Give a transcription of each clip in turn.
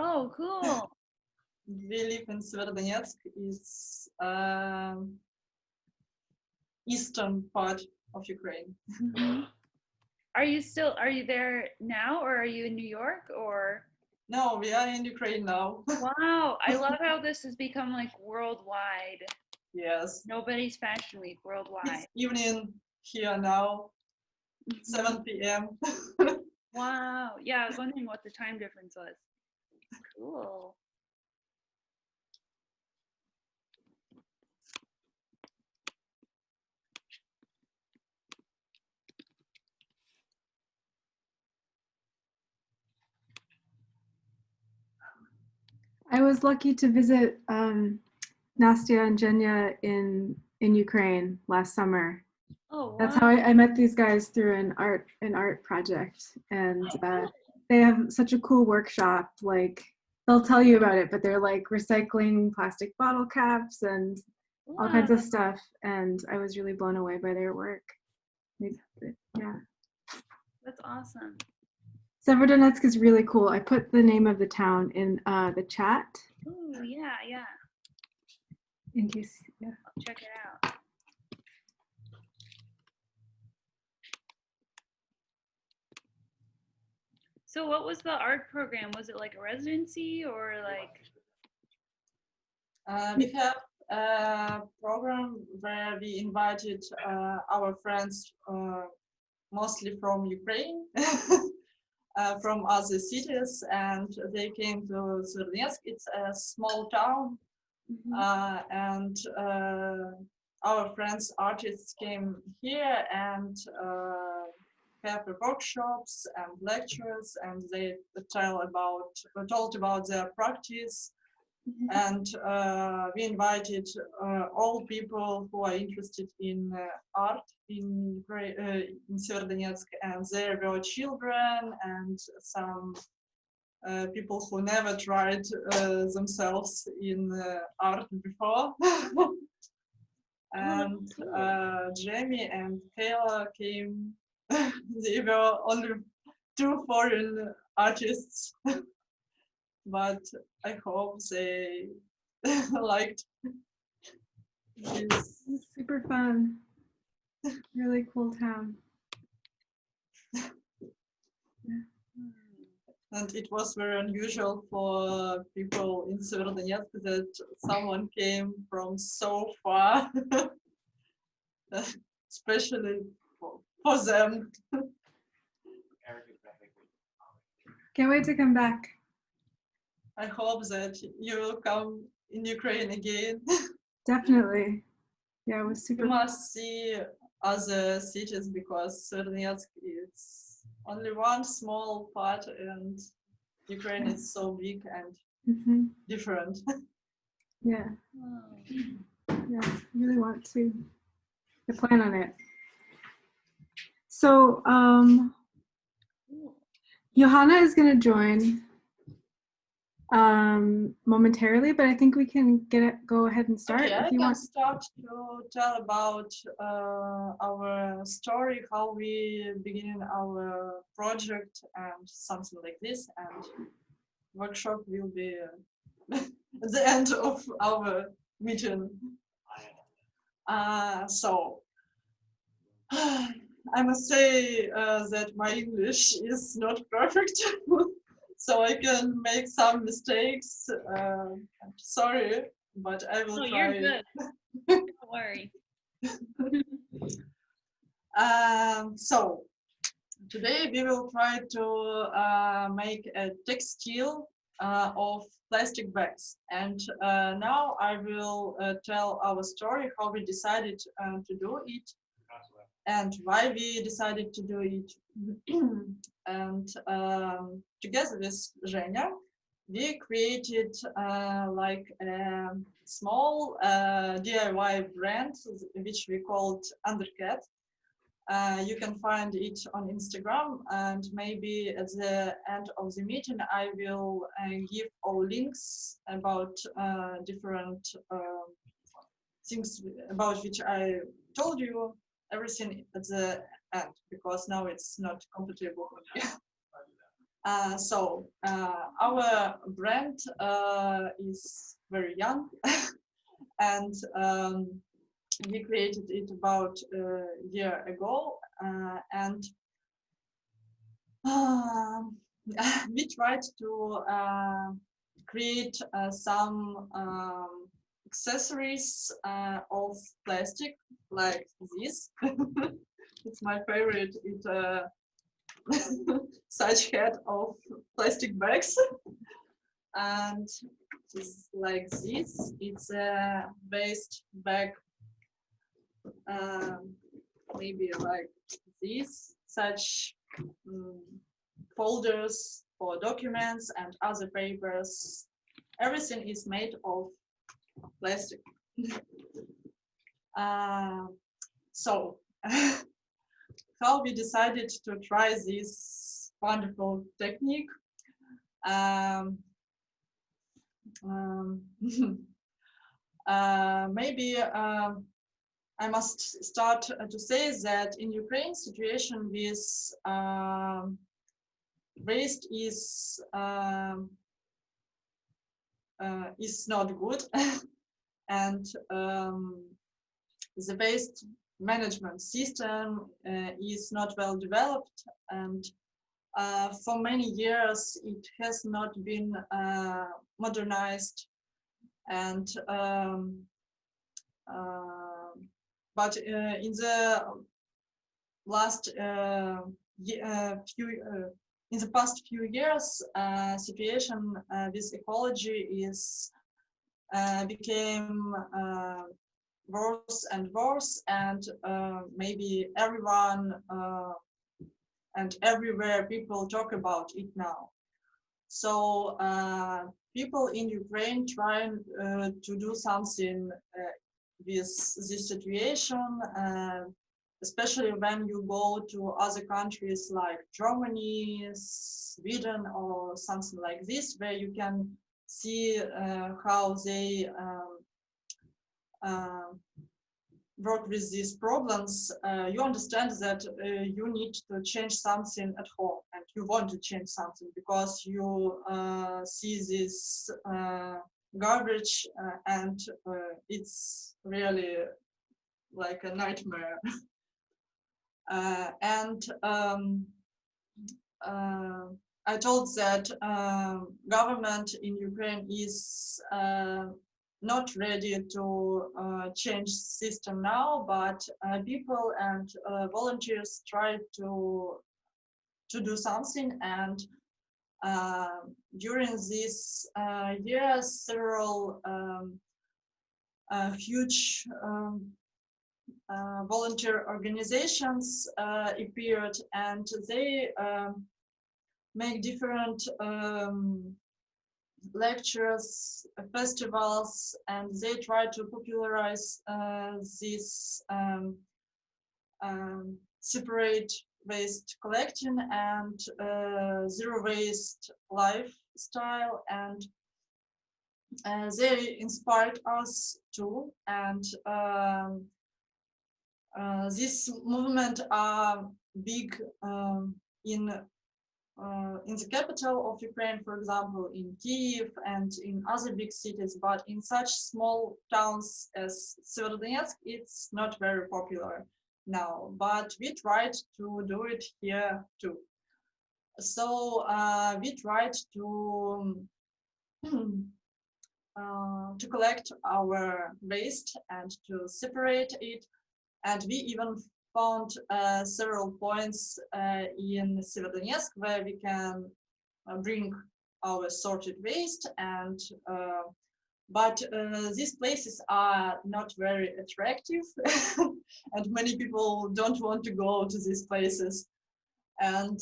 Oh, cool. We live in Severodonetsk. It's eastern part of Ukraine. Mm-hmm. Are you there now, or are you in New York, or? No, we are in Ukraine now. Wow, I love how this has become like worldwide. Yes. Nobody's Fashion Week worldwide. It's evening here now, Mhm. 7 p.m. Wow. Yeah, I was wondering what the time difference was. Cool. I was lucky to visit Nastya and Jenya in Ukraine last summer. Oh, wow. That's how I met these guys through an art project, and they have such a cool workshop. Like they'll tell you about it, but they're like recycling plastic bottle caps and all kinds of stuff. And I was really blown away by their work. Yeah. That's awesome. Severodonetsk is really cool. I put the name of the town in the chat. Oh, yeah, yeah. In case, yeah. I'll check it out. So what was the art program? Was it like a residency or like? We have a program where we invited our friends, mostly from Ukraine, from other cities, and they came to Severodonetsk. It's a small town, and our friends, artists, came here and have workshops and lectures, and they told about their practice. And we invited all people who are interested in art in Severodonetsk, and there were children and some people who never tried themselves in art before. And Jamie and Kayla came. They were only 2 foreign artists. But I hope they liked this. It's super fun. Really cool town. Yeah. And it was very unusual for people in Severodonetsk that someone came from so far, especially for them. Can't wait to come back. I hope that you will come in Ukraine again. Definitely. Yeah, it was super. You must see other cities because Severodonetsk is only one small part and Ukraine is so big and different. Yeah. Yeah, I really want to. I plan on it. So, Johanna is going to join momentarily, but I think we can go ahead and start. Okay, if I you can want. start to tell about our story, how we begin our project and something like this, and workshop will be at the end of our meeting. So I must say that my English is not perfect, so I can make some mistakes. I'm sorry, but I will try. You're good. Don't worry. So today we will try to make a textile of plastic bags, and now I will tell our story, how we decided to do it and why we decided to do it. And together with Zhenya, we created like a small DIY brand, which we called Undercat. You can find it on Instagram, and maybe at the end of the meeting I will give all links about different things about which I told you, everything at the end, because now it's not comfortable for me. Our brand is very young, and we created it about a year ago, and we tried to create some accessories of plastic, like this. It's my favorite. It such head of plastic bags, and it's like this. It's a waste bag, maybe like this, such folders for documents and other papers. Everything is made of plastic. So how we decided to try this wonderful technique? Maybe I must start to say that in Ukraine, situation with waste is not good, and the waste management system is not well developed, and for many years it has not been modernized, and but in the last in the past few years, situation with ecology is became worse and worse, and maybe everyone and everywhere people talk about it now. So people in Ukraine try to do something with this situation, especially when you go to other countries like Germany, Sweden, or something like this, where you can see how they work with these problems. You understand that you need to change something at home, and you want to change something because you see this garbage, and it's really like a nightmare. And I told that government in Ukraine is not ready to change system now, but people and volunteers try to do something. And during this year, several huge volunteer organizations appeared, and they make different lectures, festivals, and they try to popularize this separate waste collection and zero waste lifestyle, and they inspired us too. And this movement are big in the capital of Ukraine, for example, in Kyiv and in other big cities, but in such small towns as Severodonetsk, it's not very popular now. But we tried to do it here too. So we tried to collect our waste and to separate it, and we even found several points in Severodonetsk where we can bring our sorted waste, and but these places are not very attractive and many people don't want to go to these places. And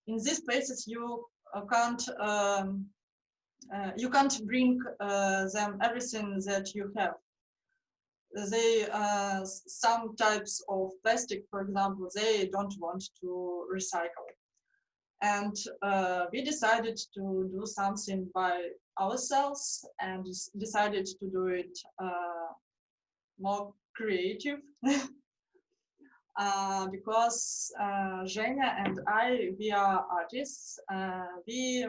in these places you can't bring them everything that you have. They some types of plastic, for example, they don't want to recycle, and we decided to do something by ourselves and decided to do it more creative. because Zhenya and we are artists. We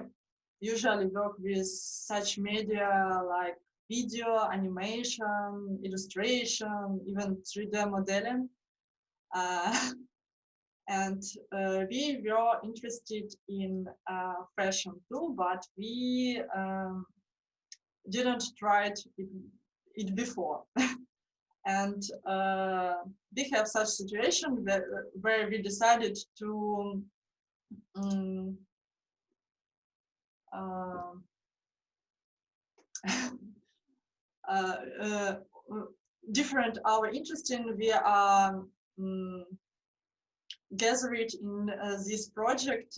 usually work with such media like video, animation, illustration, even 3D modeling. And we were interested in fashion too, but we didn't try it before. And we have such situation where we decided to different our interest in. We are gathered in this project.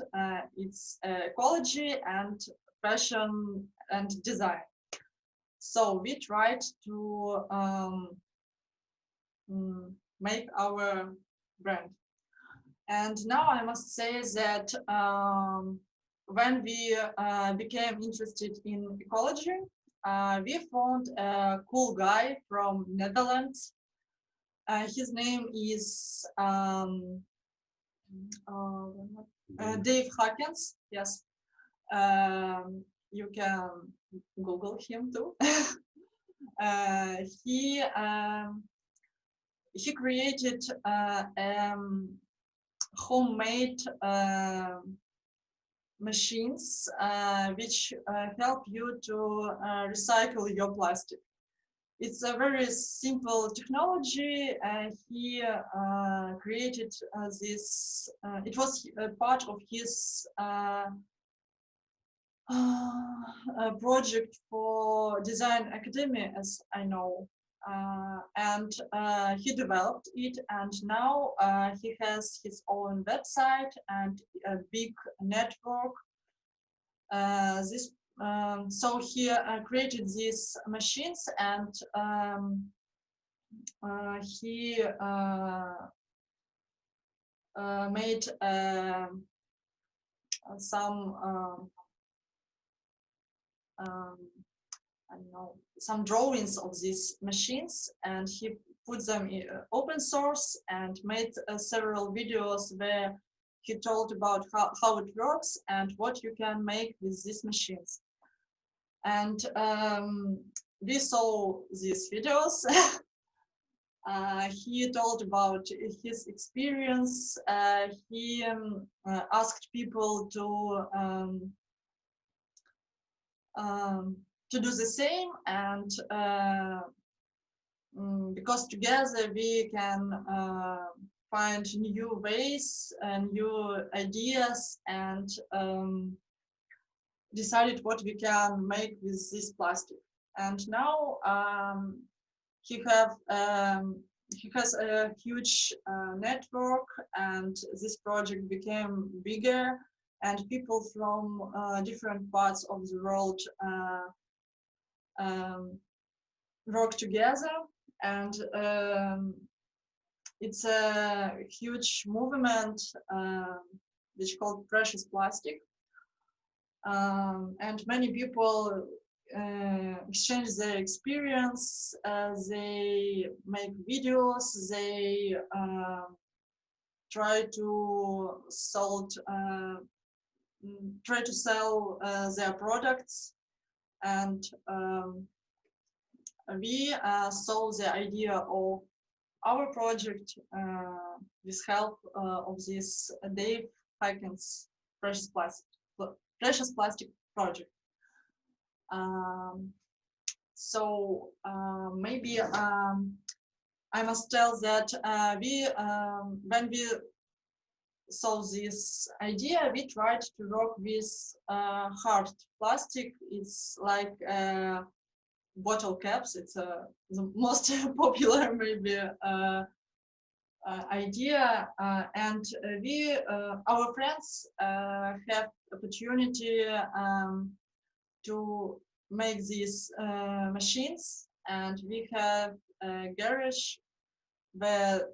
It's ecology and fashion and design. So we tried to make our brand. And now I must say that when we became interested in ecology, we found a cool guy from Netherlands. His name is Dave Hawkins. Yes, you can Google him too. He created homemade machines which help you to recycle your plastic. It's a very simple technology. He created this. It was a part of his project for Design Academy, as I know. And he developed it, and now he has his own website and a big network. So he created these machines, and he made some I don't know, some drawings of these machines, and he put them in open source and made several videos where he told about how it works and what you can make with these machines. And we saw these videos. He told about his experience. He asked people to do the same, and because together we can find new ways and new ideas, and decided what we can make with this plastic. And now he has a huge network, and this project became bigger, and people from different parts of the world work together, and it's a huge movement which called precious plastic, and many people exchange their experience. They make videos, they try to sell their products, and we saw the idea of our project with help of this Dave Hawkins precious plastic project. So maybe I must tell that when we saw this idea, we tried to work with hard plastic. It's like bottle caps. It's the most popular maybe idea, and we our friends have opportunity to make these machines, and we have a garage where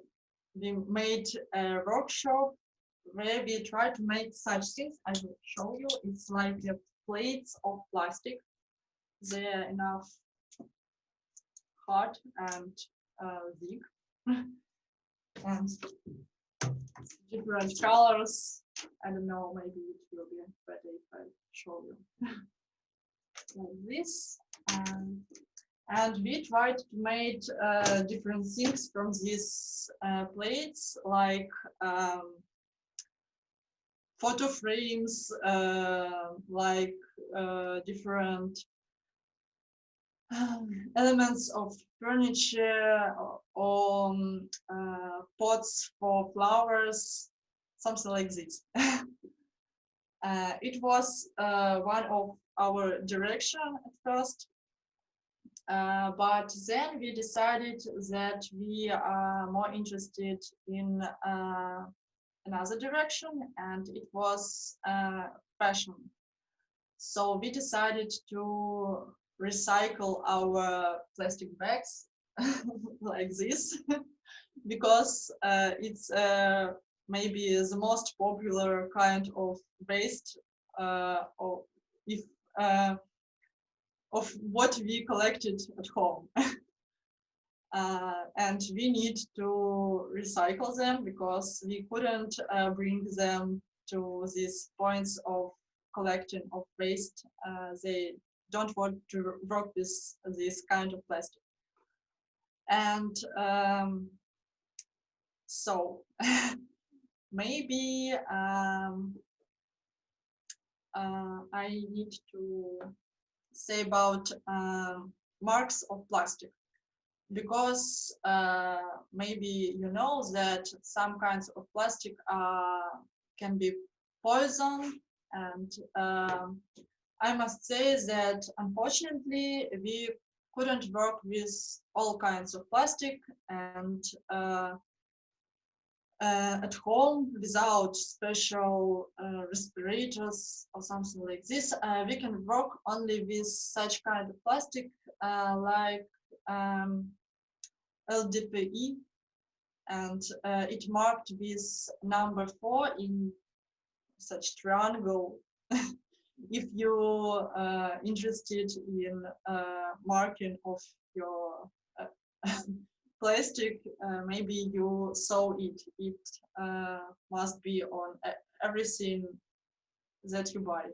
we made a workshop where we try to make such things. I will show you. It's like the plates of plastic. They're enough hard and big. and different colors. I don't know, maybe it will be better if I show you like this. And we tried to make different things from these plates, like photo frames, like different elements of furniture or pots for flowers, something like this. It was one of our direction at first, but then we decided that we are more interested in another direction, and it was fashion. So we decided to recycle our plastic bags like this because it's maybe the most popular kind of waste or if of what we collected at home. And we need to recycle them because we couldn't bring them to these points of collecting of waste. They don't want to work with this kind of plastic. And so maybe I need to say about marks of plastic, because maybe you know that some kinds of plastic can be poison, and I must say that unfortunately we couldn't work with all kinds of plastic, and at home without special respirators or something like this. We can work only with such kind of plastic like LDPE, and it marked with number 4 in such triangle. If you interested in marking of your plastic, maybe you saw it. It must be on everything that you buy.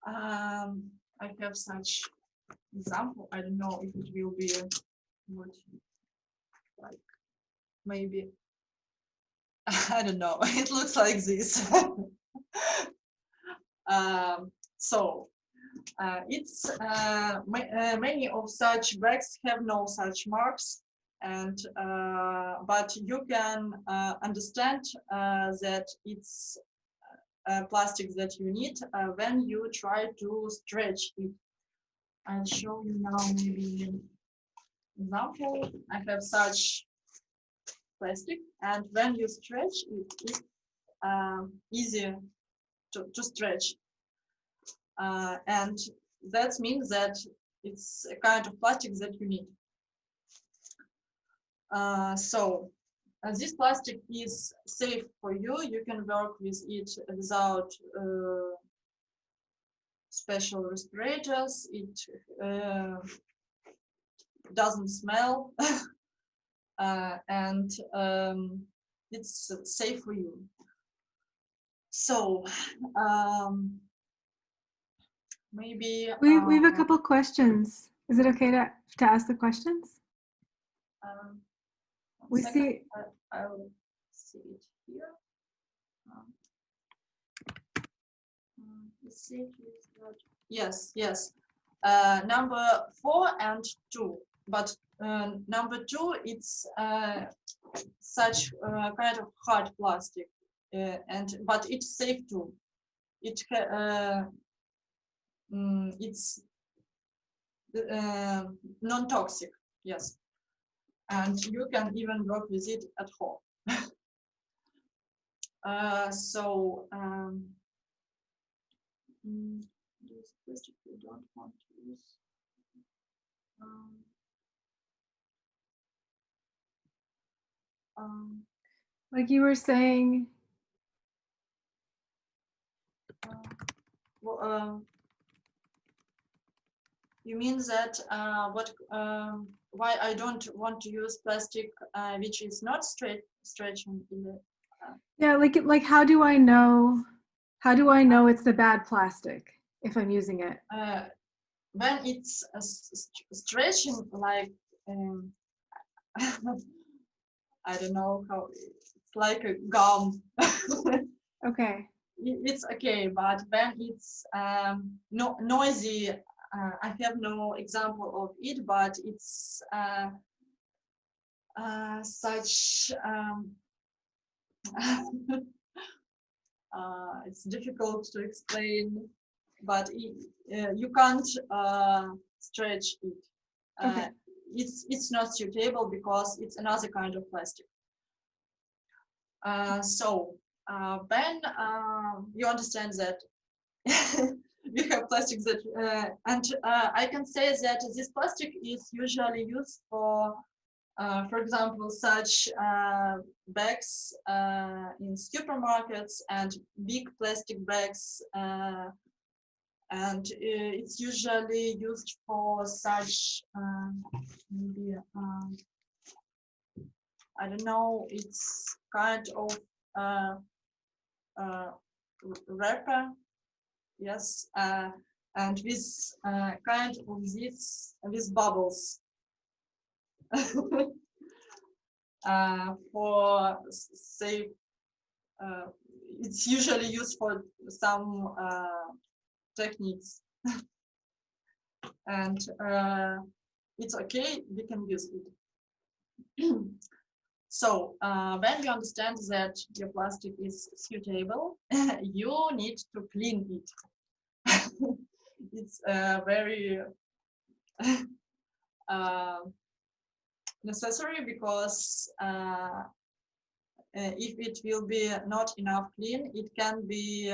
I have such example. I don't know if it will be what, like, maybe I don't know. It looks like this. So it's many of such bags have no such marks, and but you can understand that it's plastic that you need when you try to stretch it. I'll show you now maybe an example. I have such plastic, and when you stretch it, it's easy to stretch. And that means that it's a kind of plastic that you need. So this plastic is safe for you. You can work with it without special respirators. It doesn't smell, and it's safe for you. So maybe we have a couple questions. Is it okay to ask the questions? We see. I'll see it here. Yes, yes. Number 4 and 2, but number 2 it's such kind of hard plastic, but it's safe too. It's non-toxic, yes, and you can even work with it at home. So this plastic we don't want to use. Like you were saying. You mean that why I don't want to use plastic which is not stretching in the Yeah, like how do I know? How do I know it's the bad plastic if I'm using it? when it's stretching like I don't know how it's like a gum. Okay. It's okay, but when it's noisy, I have no example of it, but it's such it's difficult to explain, but you can't stretch it. Okay. It's not suitable because it's another kind of plastic. So when you understand that we have plastic that, and I can say that this plastic is usually used for example, such bags in supermarkets and big plastic bags, and it's usually used for such maybe I don't know, it's kind of uh, uh, wrapper, yes, and with kind of this with bubbles. For say it's usually used for some techniques and it's okay, we can use it. So when you understand that your plastic is suitable, you need to clean it. It's very uh, necessary because if it will be not enough clean, it can be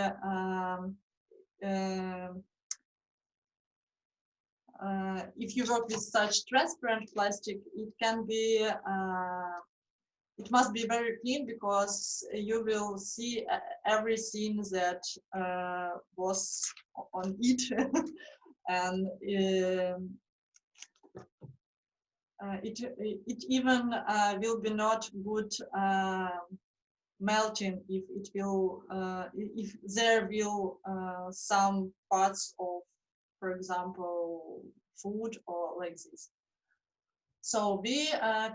if you work with such transparent plastic, it can be it must be very clean because you will see everything that was on it and it even will be not good melting if it will if there will some parts of, for example, food or like this. So we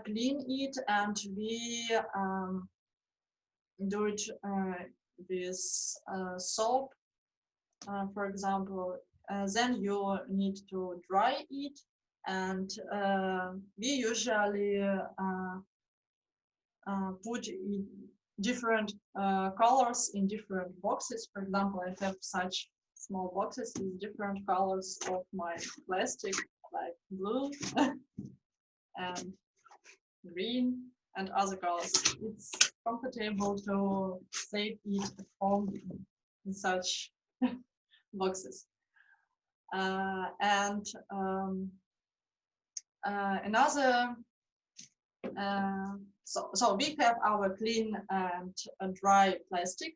clean it and we do it with soap, for example. Then you need to dry it, and we usually put different colors in different boxes. For example, I have such small boxes with different colors of my plastic, like blue and green and other colors. It's comfortable to save it at home in such boxes. And another so we have our clean and dry plastic.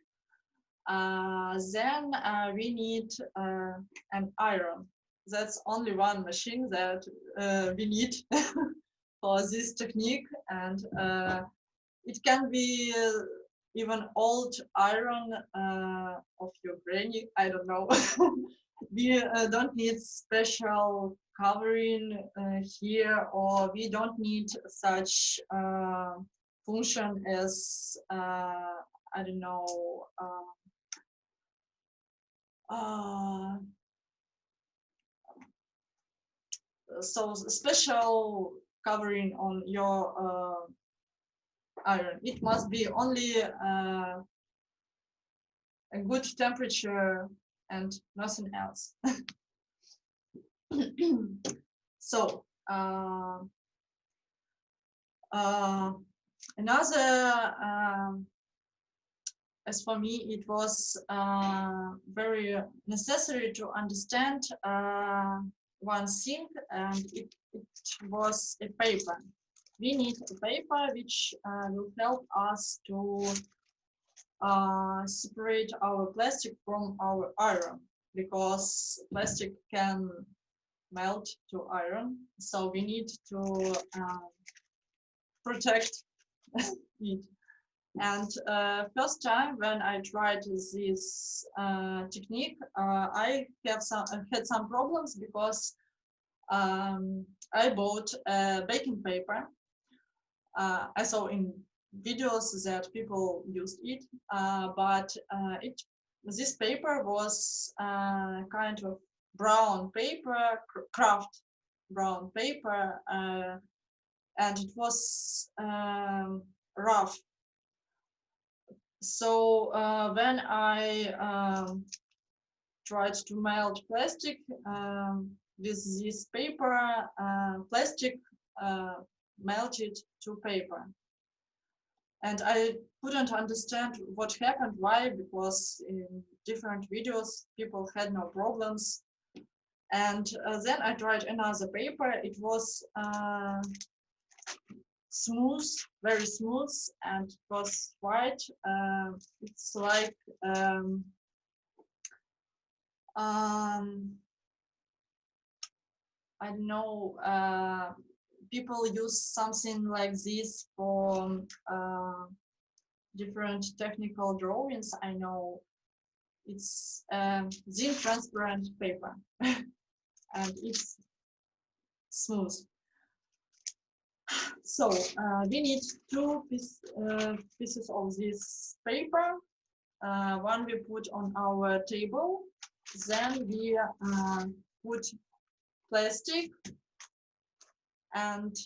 Then we need an iron. That's only one machine that we need for this technique, and it can be even old iron of your granny. I don't know. We don't need special covering here, or we don't need such function as I don't know. So special covering on your iron. It must be only a good temperature and nothing else. So another as for me, it was very necessary to understand one thing, and it was a paper. We need a paper which will help us to separate our plastic from our iron, because plastic can melt to iron, so we need to protect it. And first time when I tried this technique, I had some problems because I bought baking paper. I saw in videos that people used it, but this paper was kind of brown paper, craft brown paper, and it was rough. So when I tried to melt plastic with this paper, plastic melted to paper. And I couldn't understand what happened, why, because in different videos people had no problems. And then I tried another paper. It was smooth, very smooth, and it was white. It's like I don't know, people use something like this for different technical drawings. I know it's thin transparent paper and it's smooth. So we need two pieces of this paper. One we put on our table, then we put plastic and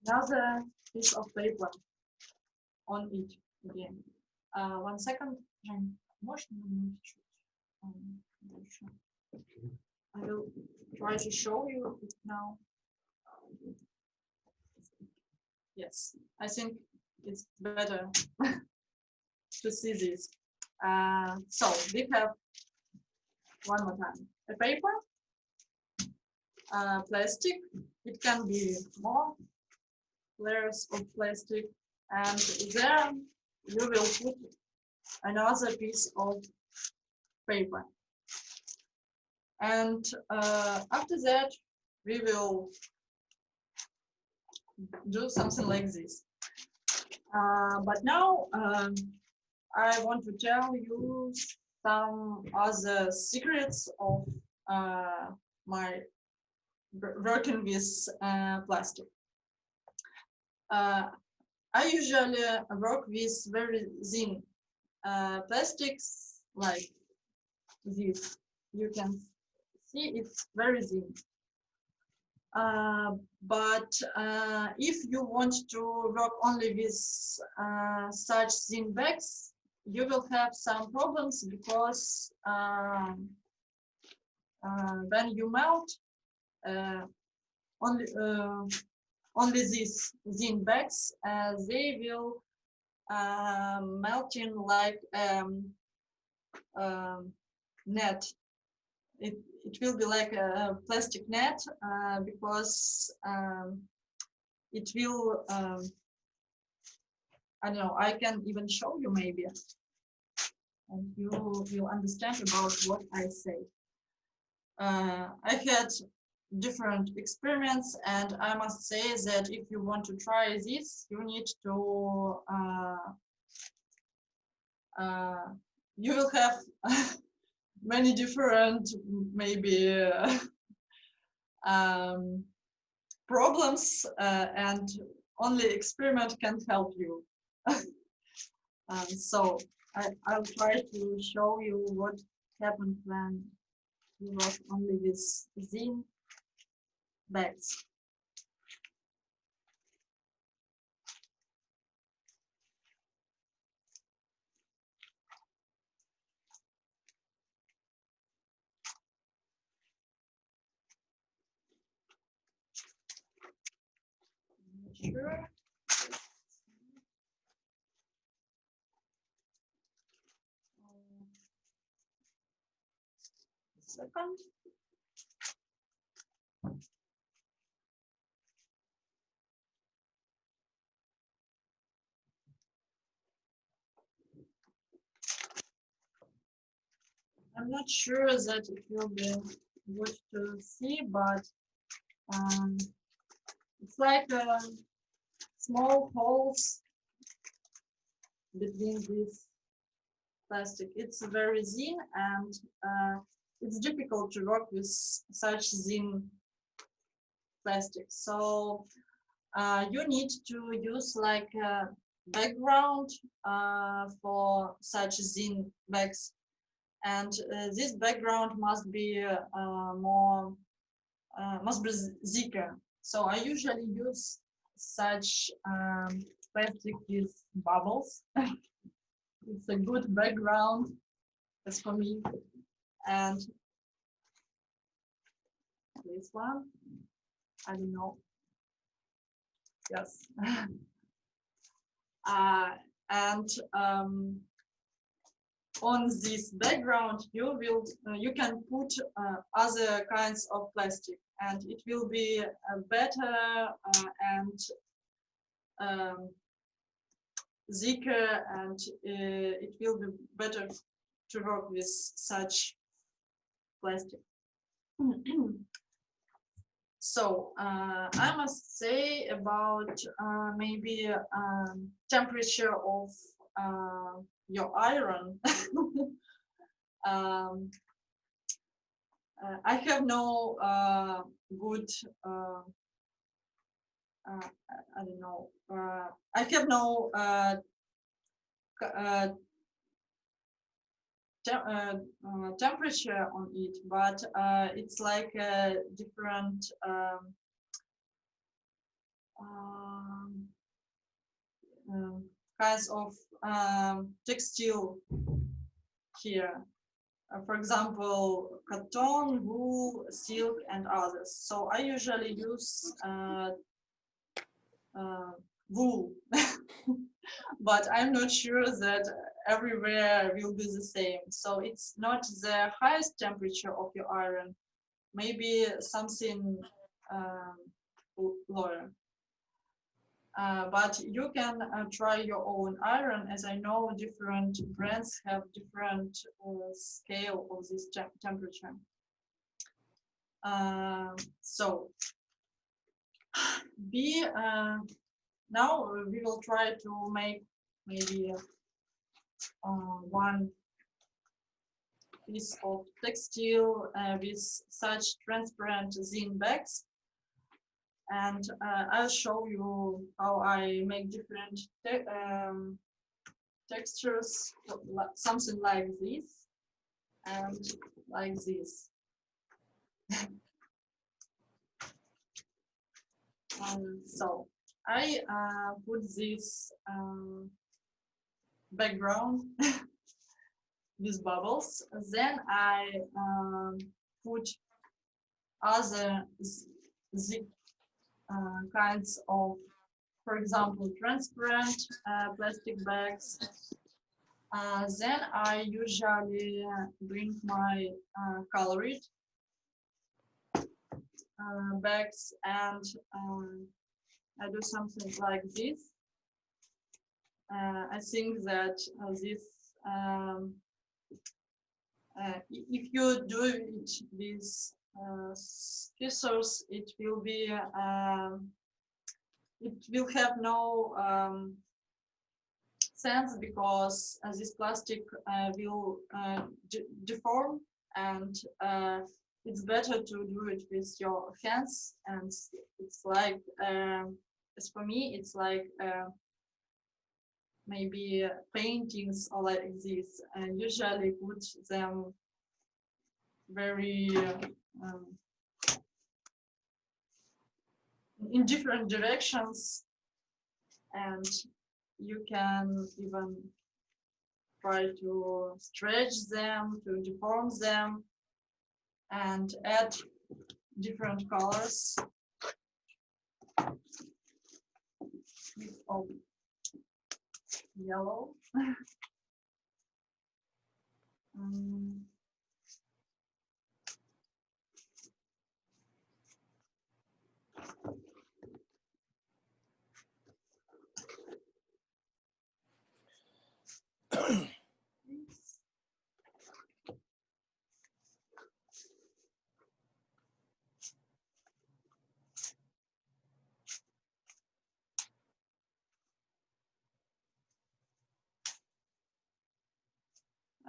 another piece of paper on it again. 1 second. I will try to show you it now. Yes, I think it's better to see this. So we have one more time a paper, plastic. It can be more layers of plastic, and then you will put another piece of paper. And after that, we will do something like this. But now I want to tell you some other secrets of my working with plastic. I usually work with very thin plastics like this. You can see it's very thin. But if you want to work only with such thin bags, you will have some problems because when you melt, only these thin bags, they will melting like net. It will be like a plastic net because it will, I don't know, I can even show you maybe, and you will understand about what I say. I had different experiments, and I must say that if you want to try this, you need to, you will have many different, maybe problems, and only experiment can help you. So I'll try to show you what happened when you work only with thin bags. Sure. Second. I'm not sure that it will be good to see, but it's like small holes between this plastic. It's very thin, and it's difficult to work with such thin plastic. So you need to use like a background for such thin bags, and this background must be must be thicker. So I usually use such plastic with bubbles. It's a good background, as for me. And this one, I don't know. Yes. And on this background, you can put other kinds of plastic, and it will be better and thicker, and it will be better to work with such plastic. So I must say about maybe temperature of your iron. I have no good I don't know. I have no temperature on it, but it's like a different kinds of textile here. For example, cotton, wool, silk, and others. So I usually use wool, but I'm not sure that everywhere will be the same. So it's not the highest temperature of your iron, maybe something lower. But you can try your own iron, as I know different brands have different scale of this temperature. So now we will try to make maybe one piece of textile with such transparent thin bags. And I'll show you how I make different textures, something like this and like this. So I put this background with bubbles. Then I put other kinds of, for example, transparent plastic bags. Then I usually bring my colored bags, and I do something like this. I think that this, if you do it with scissors, it will be, it will have no sense, because this plastic will deform, and it's better to do it with your hands. And it's like, as for me, it's like maybe paintings or like this, and usually put them very in different directions, and you can even try to stretch them, to deform them, and add different colors of yellow.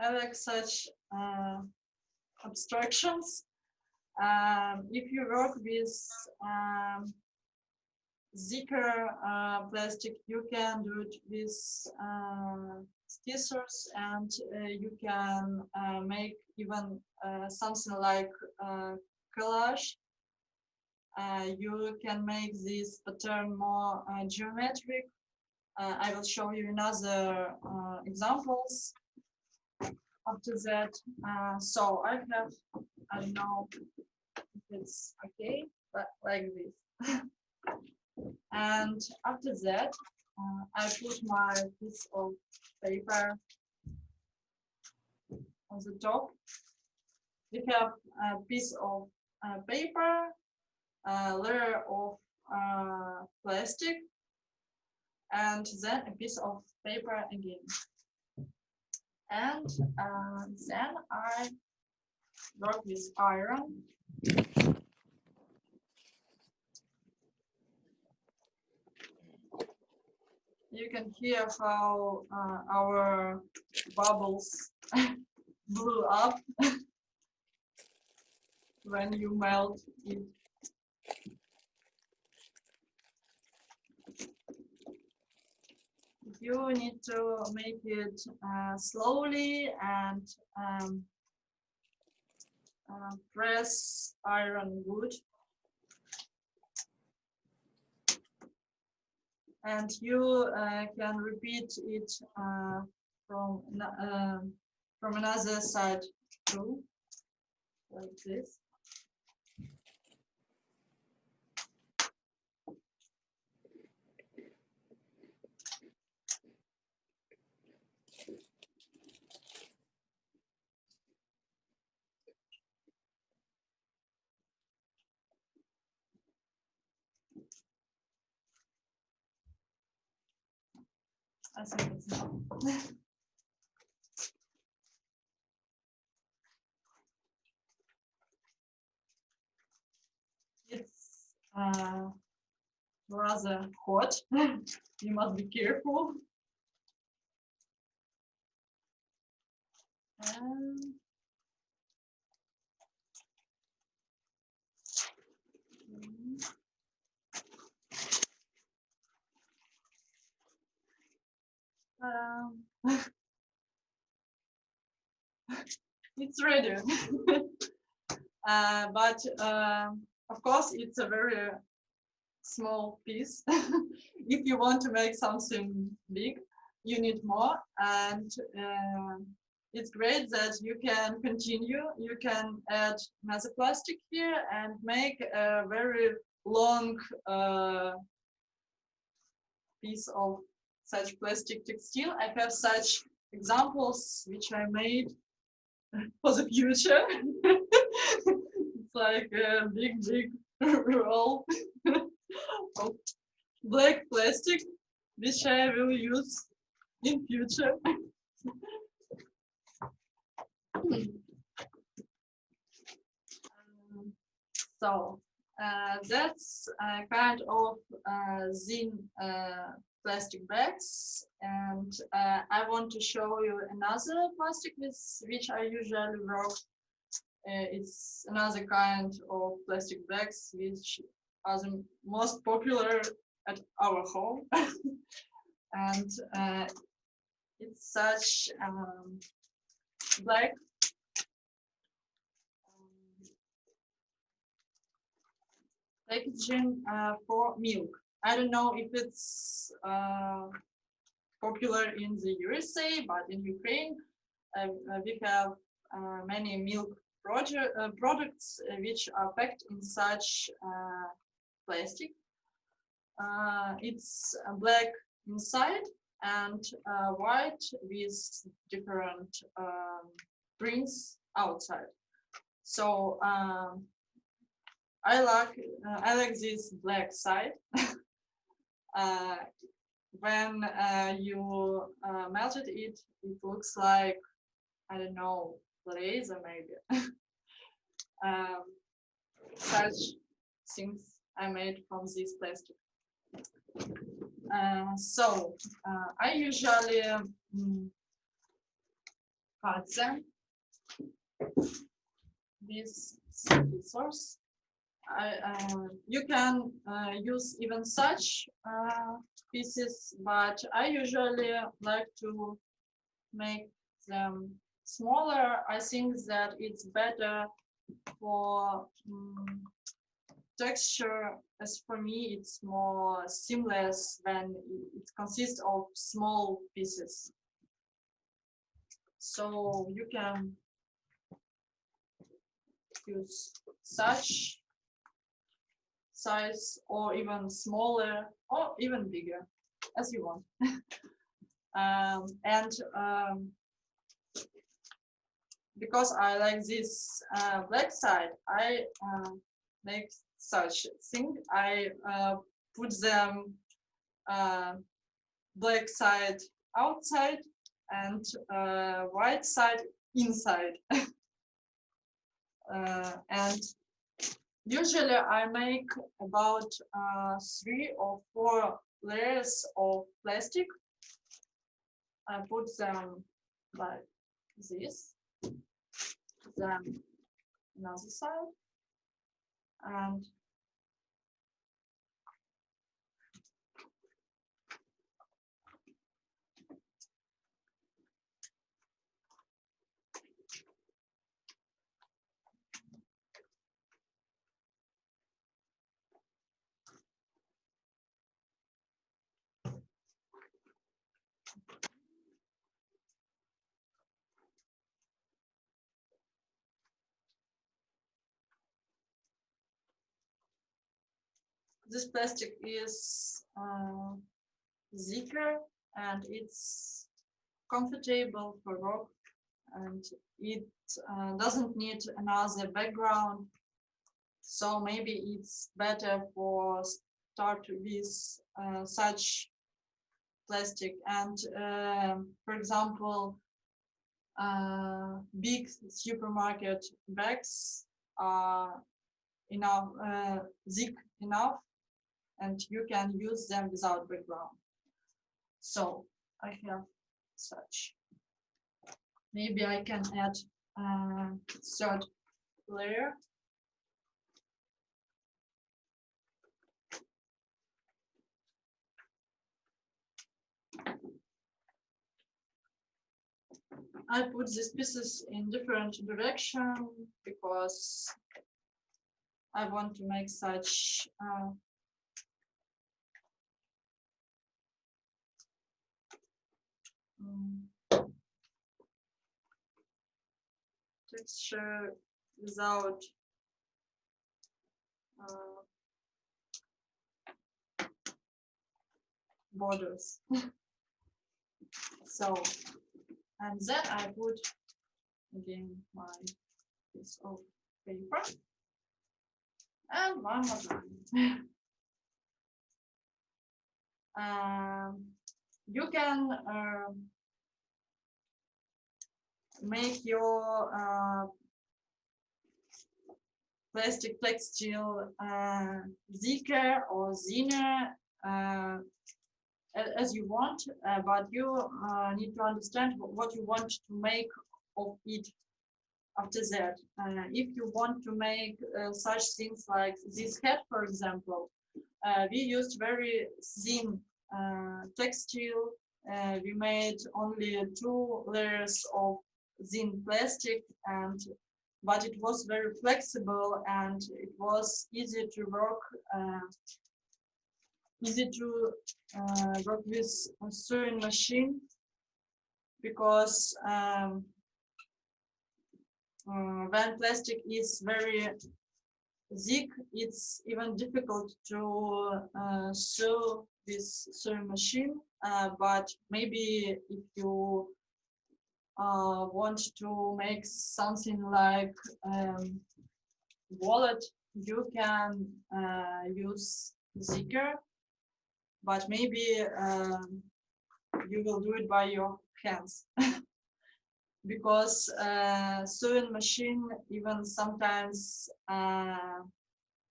I like such abstractions. If you work with thicker plastic, you can do it with scissors, and you can make even something like collage. You can make this pattern more geometric. I will show you another examples after that. So I have, I don't know if it's okay, but like this. And after that, I put my piece of paper on the top. We have a piece of paper, a layer of plastic, and then a piece of paper again. And then I work with iron. You can hear how our bubbles blew up when you melt it. You need to make it slowly and press iron wood. And you can repeat it from another side too, like this. I think it's enough. It's rather hot. You must be careful. And it's ready. But of course, it's a very small piece. If you want to make something big, you need more. And it's great that you can continue. You can add another plastic here and make a very long piece of such plastic textile. I have such examples which I made for the future. It's like a big roll of black plastic, which I will use in future. So that's kind of thin plastic bags, and I want to show you another plastic with which I usually work. It's another kind of plastic bags which are the most popular at our home. And it's such black packaging for milk. I don't know if it's popular in the USA, but in Ukraine we have many milk products which are packed in such plastic. It's black inside and white with different prints outside. So I like this black side. When you melted it, it looks like, I don't know, laser maybe. Such things I made from this plastic. So I usually cut them with scissors. You can use even such pieces, but I usually like to make them smaller. I think that it's better for texture. As for me, it's more seamless when it consists of small pieces. So you can use such size or even smaller or even bigger as you want. And because I like this black side, I make such thing. I put them black side outside and white side inside. And usually I make about 3 or 4 layers of plastic. I put them like this, then another side, and this plastic is thicker and it's comfortable for rock, and it doesn't need another background, so maybe it's better for start with such plastic. And for example, big supermarket bags are enough thick enough, and you can use them without background. So I have such. Maybe I can add third layer. I put these pieces in different direction because I want to make such texture without borders. So, and then I put again my piece of paper and one more time. You can make your plastic textile thicker or thinner as you want, but you need to understand what you want to make of it after that. If you want to make such things like this hat, for example, we used very thin textile. We made only 2 layers of thin plastic, and but it was very flexible and it was easy to work with a sewing machine, because when plastic is very thick, it's even difficult to sew with sewing machine. But maybe if you want to make something like wallet, you can use thicker, but maybe you will do it by your hands. Because sewing machine even sometimes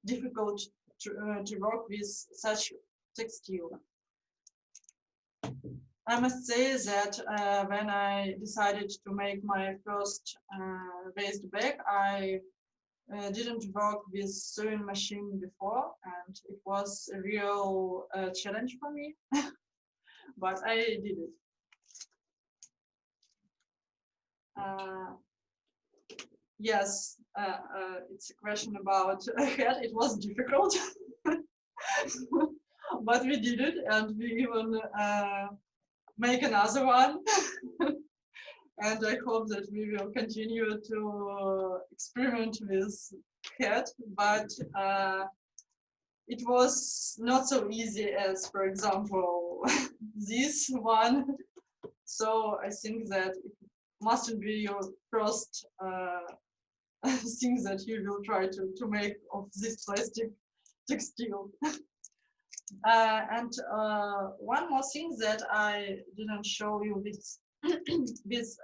difficult to work with such textile. I must say that when I decided to make my first raised bag, I didn't work with sewing machine before, and it was a real challenge for me, but I did it. Yes, it's a question about a hat. It was difficult, but we did it, and we even make another one. And I hope that we will continue to experiment with hat, but it was not so easy as, for example, this one. So I think that it mustn't be your first thing that you will try to make of this plastic textile. And one more thing that I didn't show you with with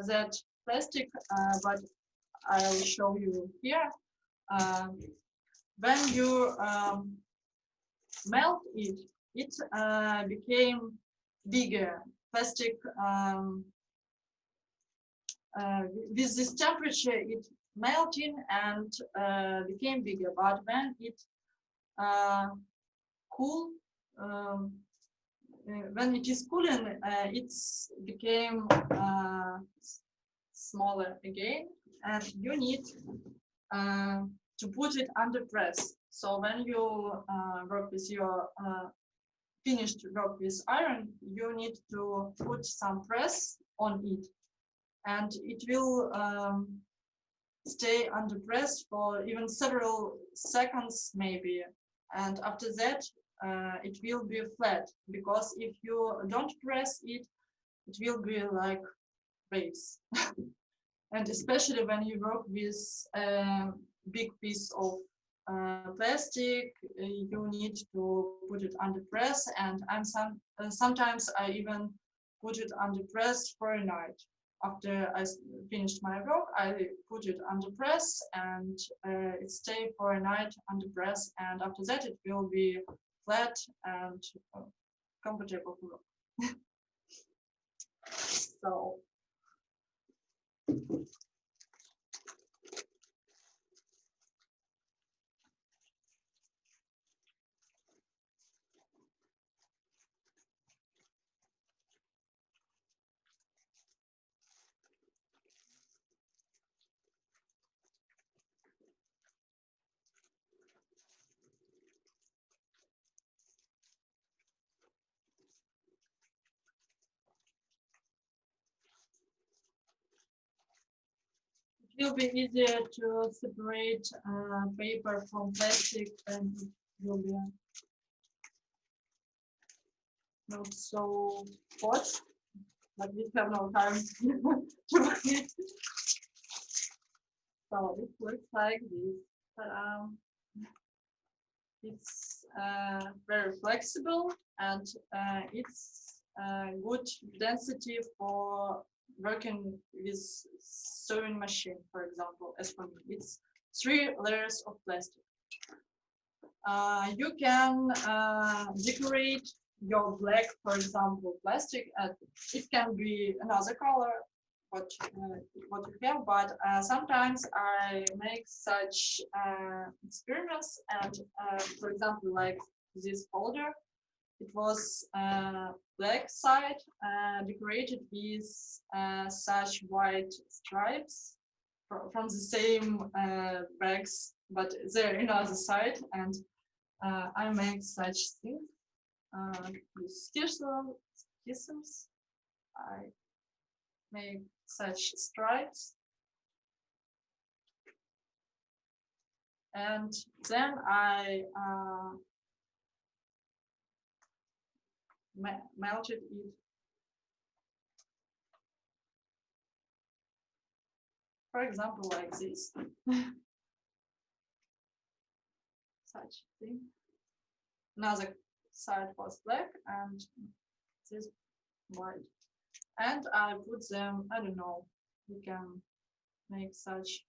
that plastic, but I'll show you here. When you melt it, it became bigger. Plastic with this temperature, it melting and became bigger. But when it cool, when it is cooling, it's became smaller again, and you need to put it under press. So when you work with your finished work with iron, you need to put some press on it, and it will stay under press for even several seconds maybe, and after that it will be flat, because if you don't press it, it will be like waves. And especially when you work with a big piece of plastic, you need to put it under press, and sometimes I even put it under press for a night. After I finished my work, I put it under press, and it stay for a night under press, and after that it will be flat and comfortable to work. So it will be easier to separate paper from plastic, and it will be not so hot, but we have no time to make it. So it looks like this. It's very flexible, and it's good density for working with sewing machine, for example. As for me, it's 3 layers of plastic. You can decorate your black, for example, plastic. It can be another color, what you have, but sometimes I make such experiments, and for example, like this folder, it was black side decorated with such white stripes from the same bags, but they're in other side, and I make such things with scissors. I make such stripes, and then I melted it, for example, like this. Such thing. Another side was black and this white, and I put them, I don't know, you can make such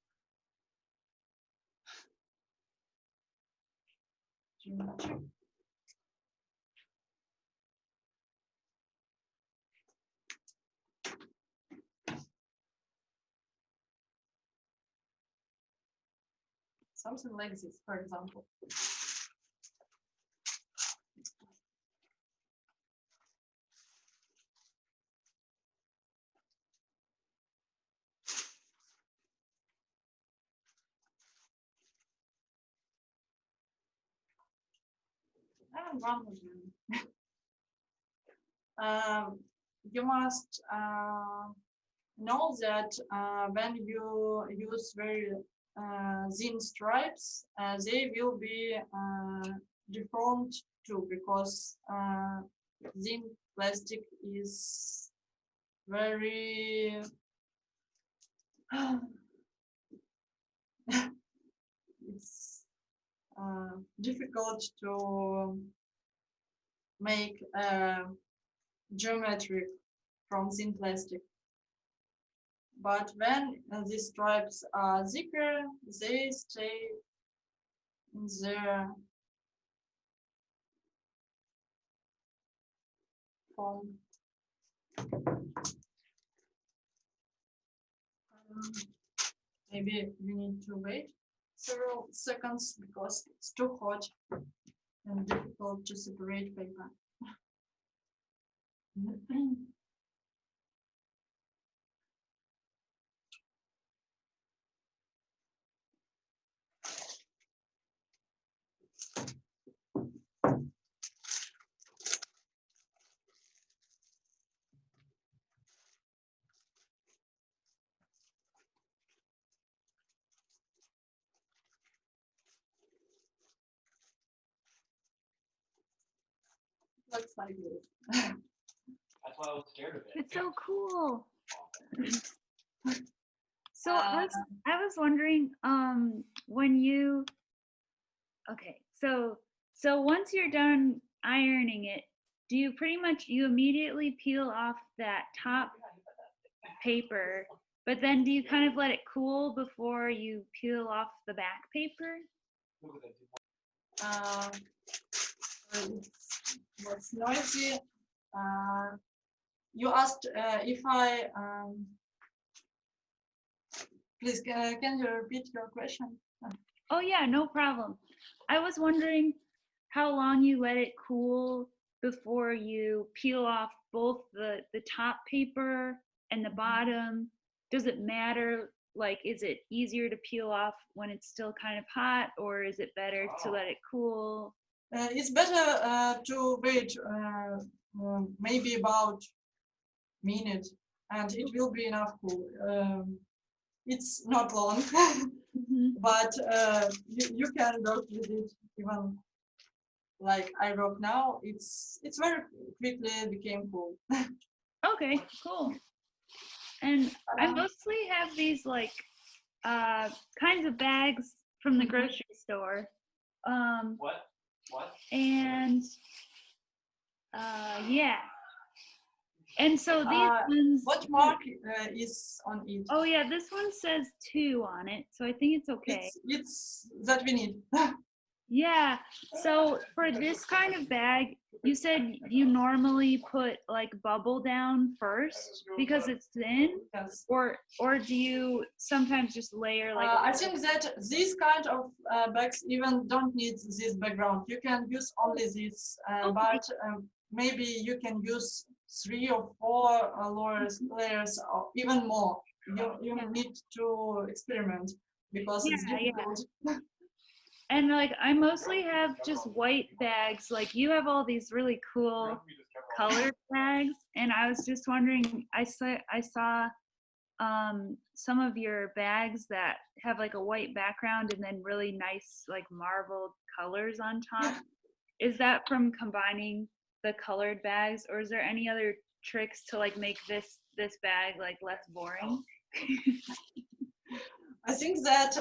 geometry. something like this, for example. And one more. You must know that when you use very thin stripes, they will be deformed too, because thin plastic is very it's difficult to make geometry from thin plastic. But when these stripes are thicker, they stay in their form. Maybe we need to wait several seconds because it's too hot and difficult to separate paper. Looks like this. That's why I was scared of it. It's so cool. So Uh, I was wondering, when you, okay, so once you're done ironing it, do you pretty much, you immediately peel off that top paper, but then do you kind of let it cool before you peel off the back paper? It's noisy. You asked if I please can you repeat your question? Oh yeah, no problem. I was wondering how long you let it cool before you peel off both the top paper and the bottom. Does it matter? Like, is it easier to peel off when it's still kind of hot, or is it better to let it cool? It's better to wait maybe about minute, and it will be enough cool. It's not long, but you can work with it even like I work now. It's very quickly became cool. Okay, cool. And I mostly have these like kinds of bags from the grocery store. What? And yeah. And so these ones. What mark is on it? Oh yeah, this one says 2 on it, so I think it's okay. It's that we need. Yeah. So for this kind of bag, you said you normally put like bubble down first because it's thin, Yes. or do you sometimes just layer like? I think that these kind of bags even don't need this background. You can use only this, Okay. but maybe you can use 3 or 4 layers or even more. You need to experiment because it's difficult. Yeah. And like I mostly have just white bags. Like you have all these really cool colored bags, and I was just wondering. I saw some of your bags that have like a white background and then really nice like marbled colors on top. Is that from combining the colored bags, or is there any other tricks to like make this bag like less boring? I think that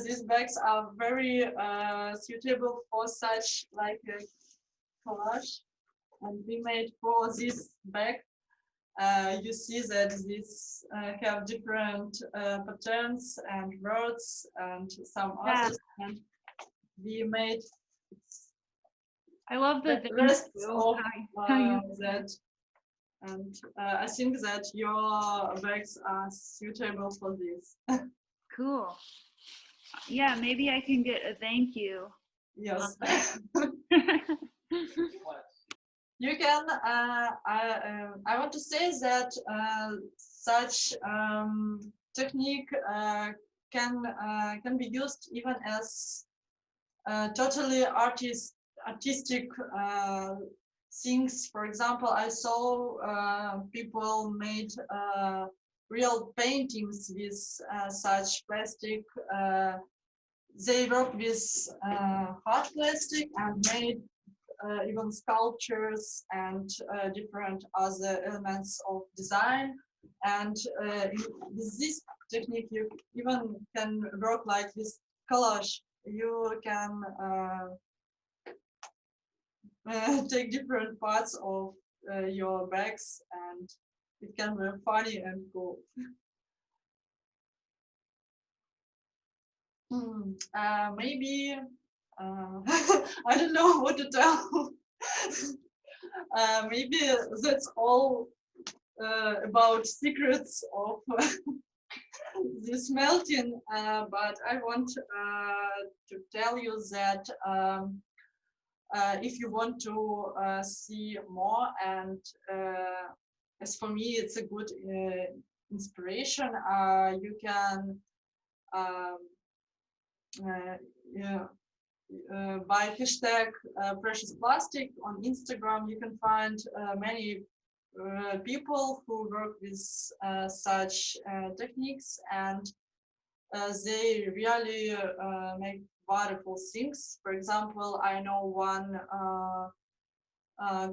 these bags are very suitable for such like a collage, and we made for this bag. You see that these have different patterns and words and some others, and we made I love the rest of how you that. And I think that your bags are suitable for this. cool. Yeah, maybe I can get a thank you. Yes. What? You can. I want to say that such technique can be used even as totally artistic things. For example, I saw people made real paintings with such plastic. They work with hard plastic and made even sculptures and different other elements of design. And with this technique, you even can work like this collage. You can take different parts of your bags, and it can be funny and cool. Maybe I don't know what to tell. Maybe that's all about secrets of this melting. But I want to tell you that if you want to see more, and as for me, it's a good inspiration. You can yeah, by hashtag precious plastic on Instagram. You can find many people who work with such techniques, and they really make wonderful things. For example, I know one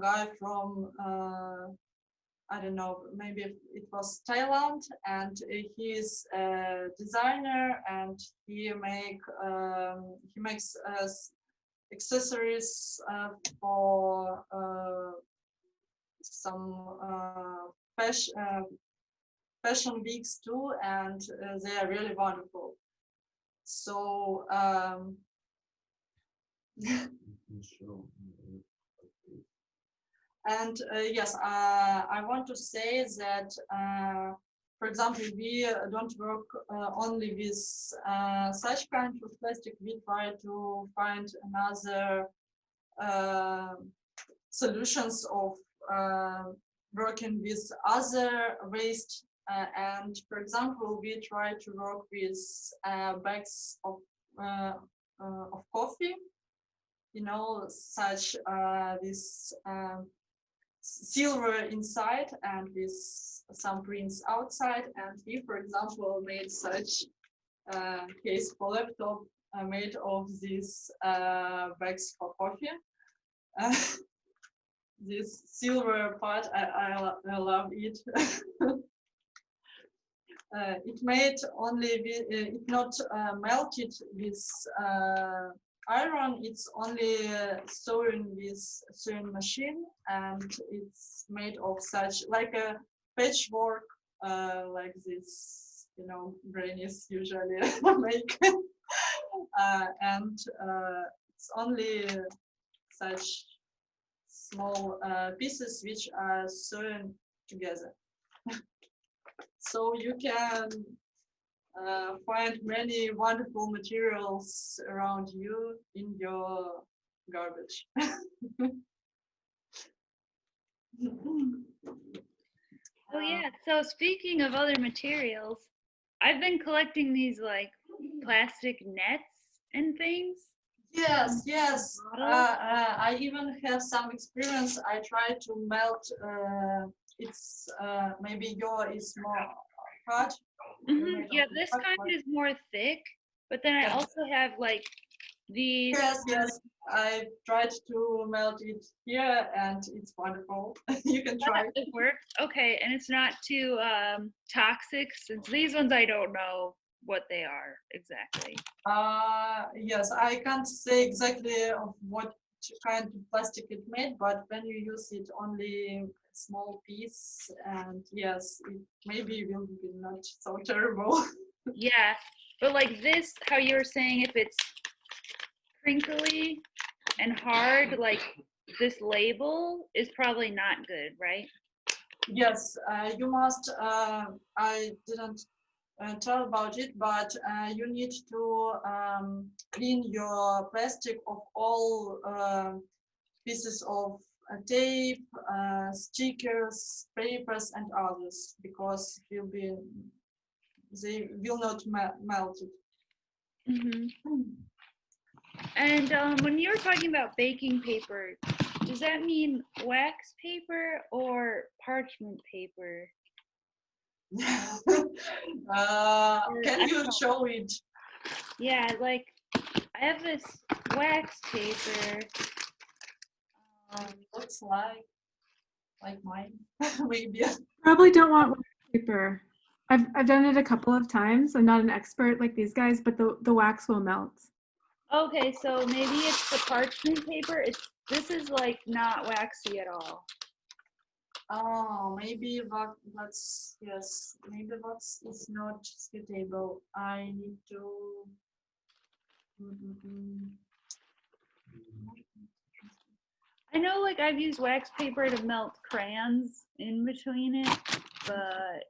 guy from I don't know, maybe it was Thailand, and he is a designer, and he makes accessories for some fashion weeks too, and they are really wonderful. So and yes, I want to say that, for example, we don't work only with such kind of plastic. We try to find another solutions of working with other waste. And for example, we try to work with bags of coffee, you know, such this silver inside and with some prints outside. And we, for example, made such case for laptop made of these bags for coffee. This silver part, I love it. It made only it not melted with iron. It's only sewn with sewing machine, and it's made of such like a patchwork, like this, you know, grannies usually make, and it's only such small pieces which are sewn together. So you can find many wonderful materials around you in your garbage. Oh yeah, so speaking of other materials, I've been collecting these like plastic nets and things. Yes, yes. I even have some experience. I try to melt. It's maybe your is more hard. Yeah, this kind is more thick, but then I also have like these. Yes, yes. I tried to melt it here, and it's wonderful. You can try. It works. Okay, and it's not too toxic, since these ones I don't know what they are exactly. Yes, I can't say exactly of what kind of plastic it made, but when you use it only a small piece, and yes, it maybe will be not so terrible. Yeah, but like this, how you were saying, if it's crinkly and hard, like this label is probably not good, right? Yes, you must. I didn't tell about it, but you need to clean your plastic of all pieces of tape, stickers, papers, and others, because they will not melt it. Mm-hmm. And when you were talking about baking paper, does that mean wax paper or parchment paper? Can you show it? Yeah, like I have this wax paper. Looks like mine, maybe. Probably don't want wax paper. I've done it a couple of times. I'm not an expert like these guys, but the wax will melt. Okay, so maybe it's the parchment paper. This is like not waxy at all. Oh, maybe that's yes. Maybe that's is not suitable. I need to. I know, like I've used wax paper to melt crayons in between it, but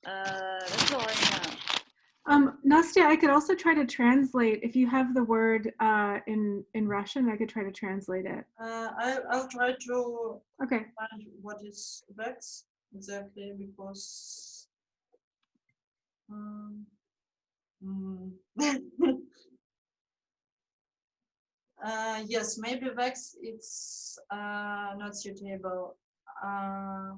that's all I know. Nastya, I could also try to translate. If you have the word in Russian, I could try to translate it. I'll try to Okay. find what is wax exactly, because yes, maybe wax it's not suitable. I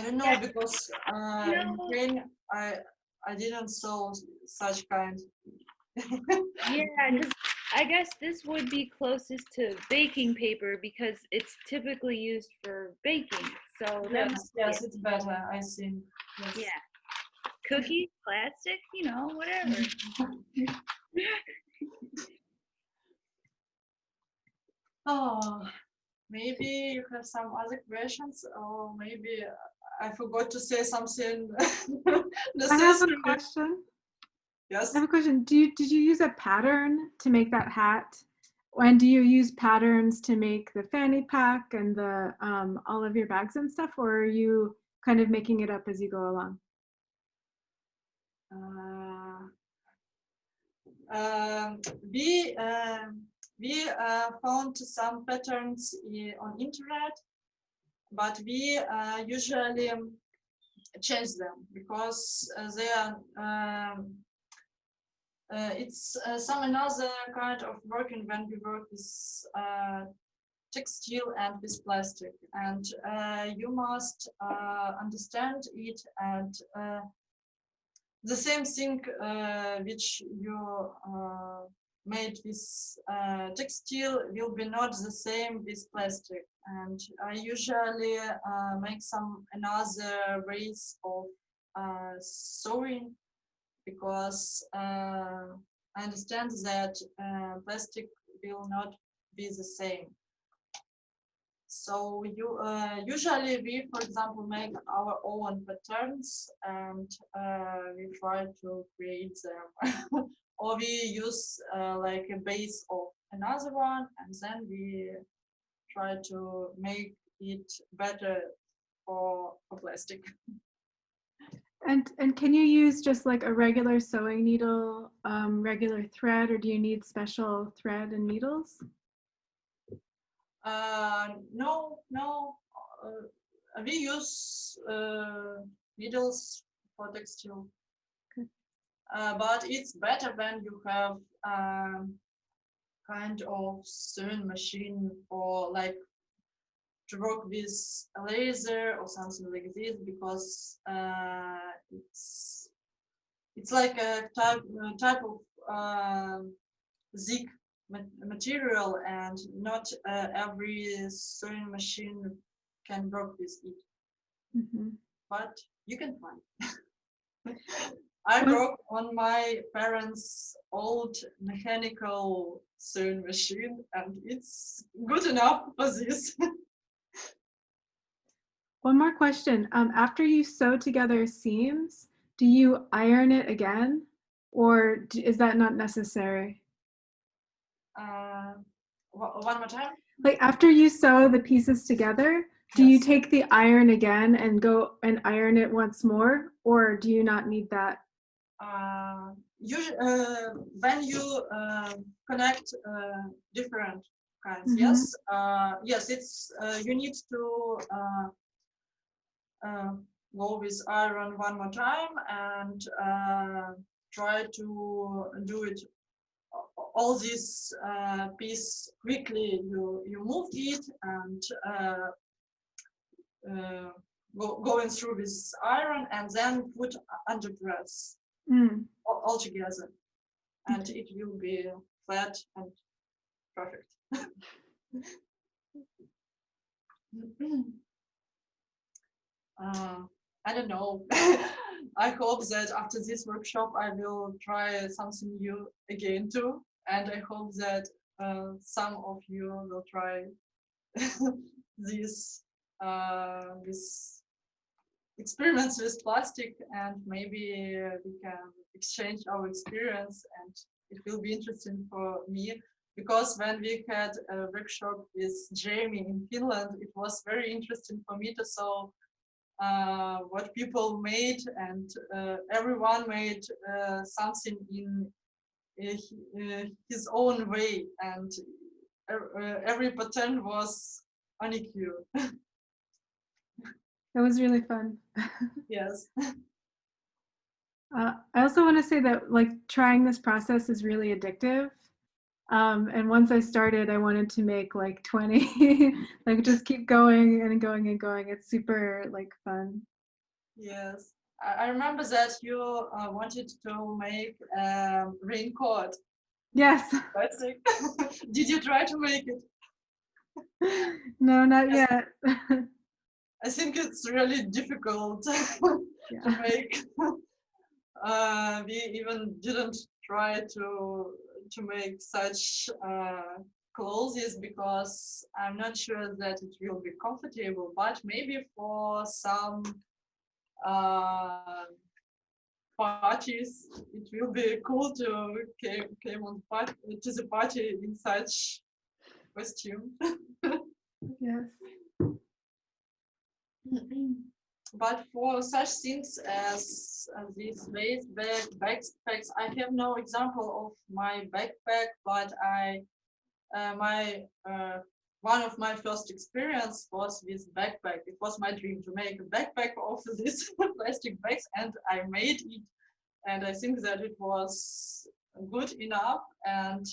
don't know, because in Ukraine I didn't saw such kind. Yeah, because I guess this would be closest to baking paper because it's typically used for baking. So Yes, it's better, I think. Yes. Yeah. Cookies, plastic, whatever. Oh, maybe you have some other questions, or maybe I forgot to say something. I have a question. Yes. I have a question. Did you use a pattern to make that hat? And do you use patterns to make the fanny pack and the all of your bags and stuff, or are you kind of making it up as you go along? We found some patterns on internet, but we usually change them, because they are it's some another kind of working when we work with textile and with plastic, and you must understand it, and the same thing which you made with textile will be not the same with plastic, and I usually make some another ways of sewing, because I understand that plastic will not be the same. So you usually we, for example, make our own patterns, and we try to create them, or we use like a base of another one, and then we try to make it better for plastic. And can you use just like a regular sewing needle, regular thread, or do you need special thread and needles? No. We use needles for textile. Okay. But it's better when you have kind of sewing machine, or like to work with a laser or something like this, because it's like a type of zig material, and not every sewing machine can work with it. Mm-hmm. But you can find. I work on my parents' old mechanical sewing machine, and it's good enough for this. One more question. After you sew together seams, do you iron it again, or is that not necessary? One more time. Like after you sew the pieces together, Do you Yes. take the iron again and go and iron it once more, or do you not need that? Usually, when you connect different kinds, Mhm. yes, yes, it's you need to uh, go with iron one more time and try to do it all this piece quickly. You move it and going through this iron and then put under press Mm. all together, and it will be flat and perfect. I don't know. I hope that after this workshop I will try something new again too, and I hope that some of you will try this this experiments with plastic, and maybe we can exchange our experience, and it will be interesting for me, because when we had a workshop with Jamie in Finland, it was very interesting for me to saw what people made, and everyone made something in his own way, and every pattern was unique. That was really fun. Yes. I also want to say that like trying this process is really addictive. And once I started, I wanted to make like 20, like just keep going and going and going. It's super like fun. Yes, I remember that you wanted to make raincoat. Yes. Plastic. Did you try to make it? No, not Yes. yet. I think it's really difficult Yeah. to make. We even didn't try to make such clothes because I'm not sure that it will be comfortable. But maybe for some uh, parties, it will be cool to came on party, to the party in such costume. Yes. But for such things as these waist backpacks, I have no example of my backpack, but my one of my first experience was with backpack. It was my dream to make a backpack of these plastic bags, and I made it, and I think that it was good enough. And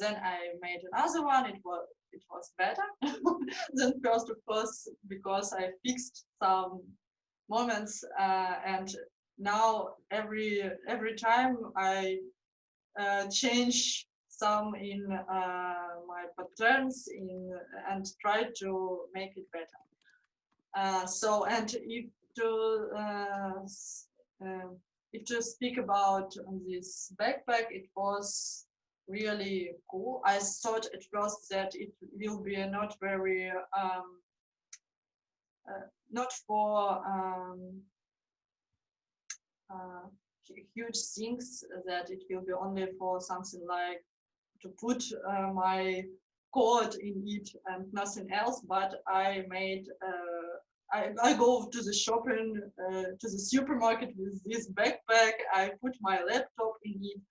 then I made another one. It was better than first, of course, because I fixed some moments, and now every time I change some in my patterns in and try to make it better. So, and uh, if to speak about this backpack, it was really cool. I thought at first that it will be not very not for uh, huge things, that it will be only for something like to put my code in it and nothing else. But I made I go to the shopping to the supermarket with this backpack. I put my laptop in it,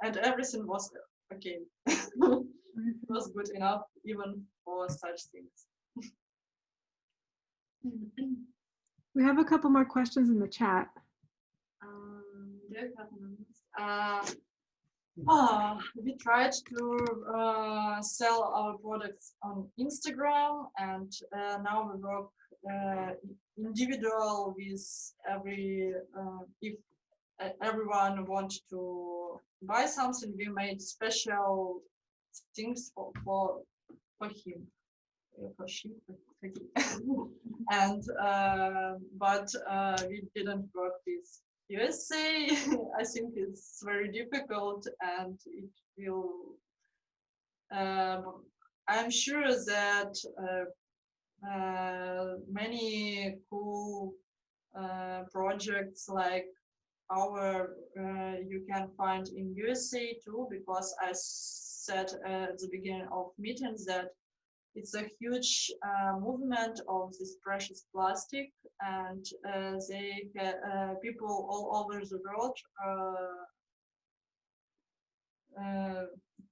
and everything was okay. It was good enough even for such things. We have a couple more questions in the chat. We tried to sell our products on Instagram, and now we work individual with if everyone wants to buy something, we made special things for him. For she, and but we didn't work with USA. I think it's very difficult, and it will. I'm sure that many cool projects like our you can find in USA too, because I said at the beginning of meetings that it's a huge movement of this precious plastic, and people all over the world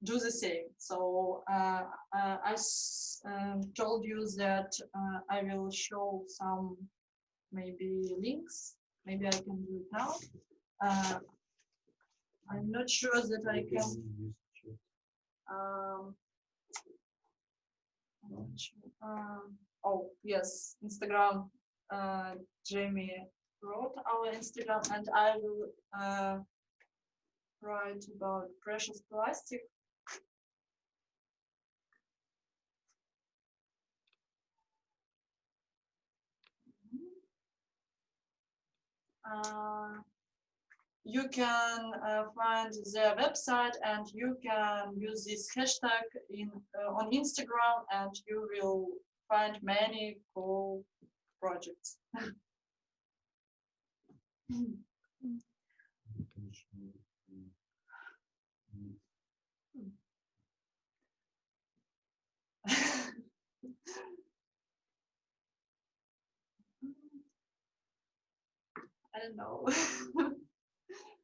do the same. So I told you that I will show some maybe links. Maybe I can do it now. I'm not sure that I can. Oh yes, Instagram. Jamie wrote our Instagram, and I will write about precious plastic. You can find their website, and you can use this hashtag on Instagram, and you will find many cool projects. I don't know.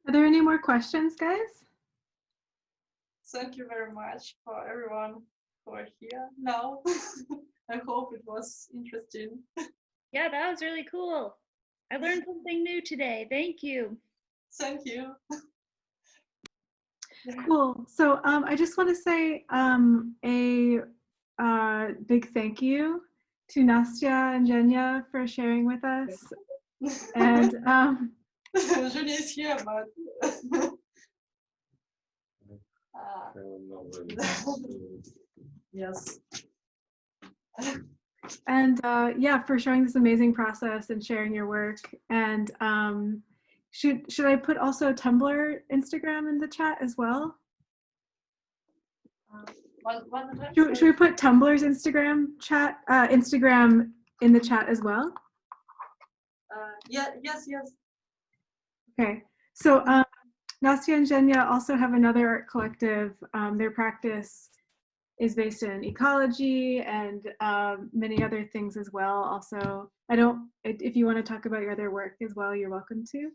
Are there any more questions, guys? Thank you very much for everyone who are here now. I hope it was interesting. Yeah, that was really cool. I learned something new today. Thank you. Thank you. Cool. So I just want to say a big thank you to Nastya and Zhenya for sharing with us. And Julie is here, but yes. And yeah, for showing this amazing process and sharing your work. And should I put also Tumblr, Instagram in the chat as well? Should we put Tumblr's Instagram in the chat as well? Yes. Okay. So Nastya and Zhenya also have another art collective. Their practice is based in ecology and many other things as well. Also, if you want to talk about your other work as well, you're welcome to.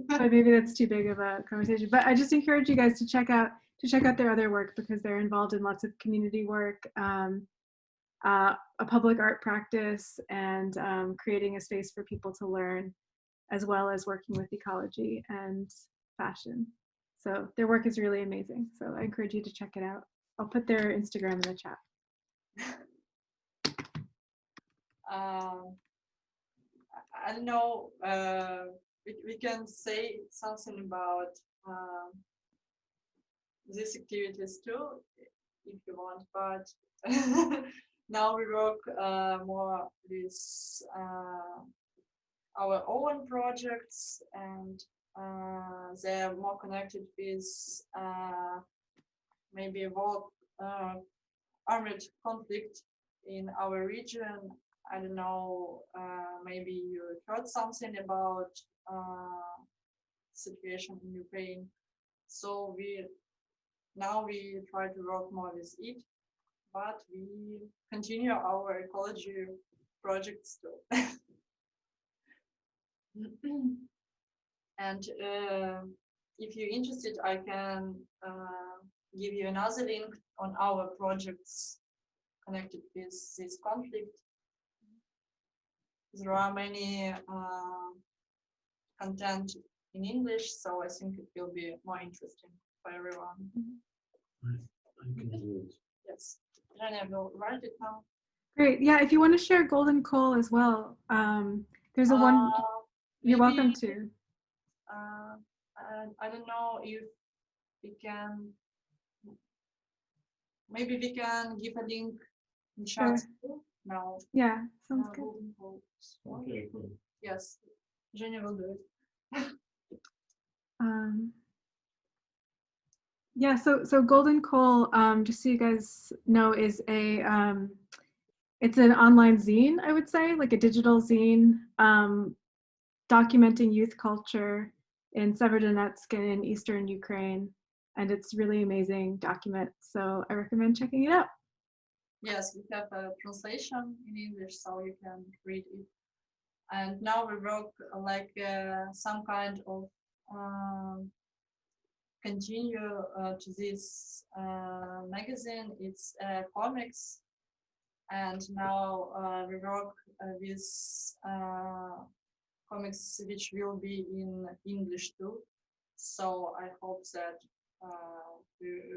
But maybe that's too big of a conversation. But I just encourage you guys to check out their other work, because they're involved in lots of community work, a public art practice, and creating a space for people to learn, as well as working with ecology and fashion. So their work is really amazing. So I encourage you to check it out. I'll put their Instagram in the chat. I don't know. We can say something about these activities too, if you want. But now we work more with our own projects, and they are more connected with maybe armed conflict in our region. I don't know, maybe you heard something about situation in Ukraine. So now we try to work more with it, but we continue our ecology projects too. And if you're interested, I can give you another link on our projects connected with this conflict. There are many content in English, so I think it will be more interesting for everyone. I can do it. Yes, Rania will write it now. Great. Yeah, if you want to share Golden Coal as well, there's a one. You're welcome to. I don't know if we can. Maybe we can give a link in chat. Sure. Now. Yeah, sounds good. Golden Coal. Okay, cool. Yes, Jenny will do it. Yeah, so Golden Coal, just so you guys know, is it's an online zine, I would say, like a digital zine, documenting youth culture in Severodonetsk and in Eastern Ukraine. and it's really amazing document. So I recommend checking it out. Yes, we have a translation in English, so you can read it. And now we work like some kind of continue to this magazine. It's comics, and now we work with comics which will be in English too. So I hope that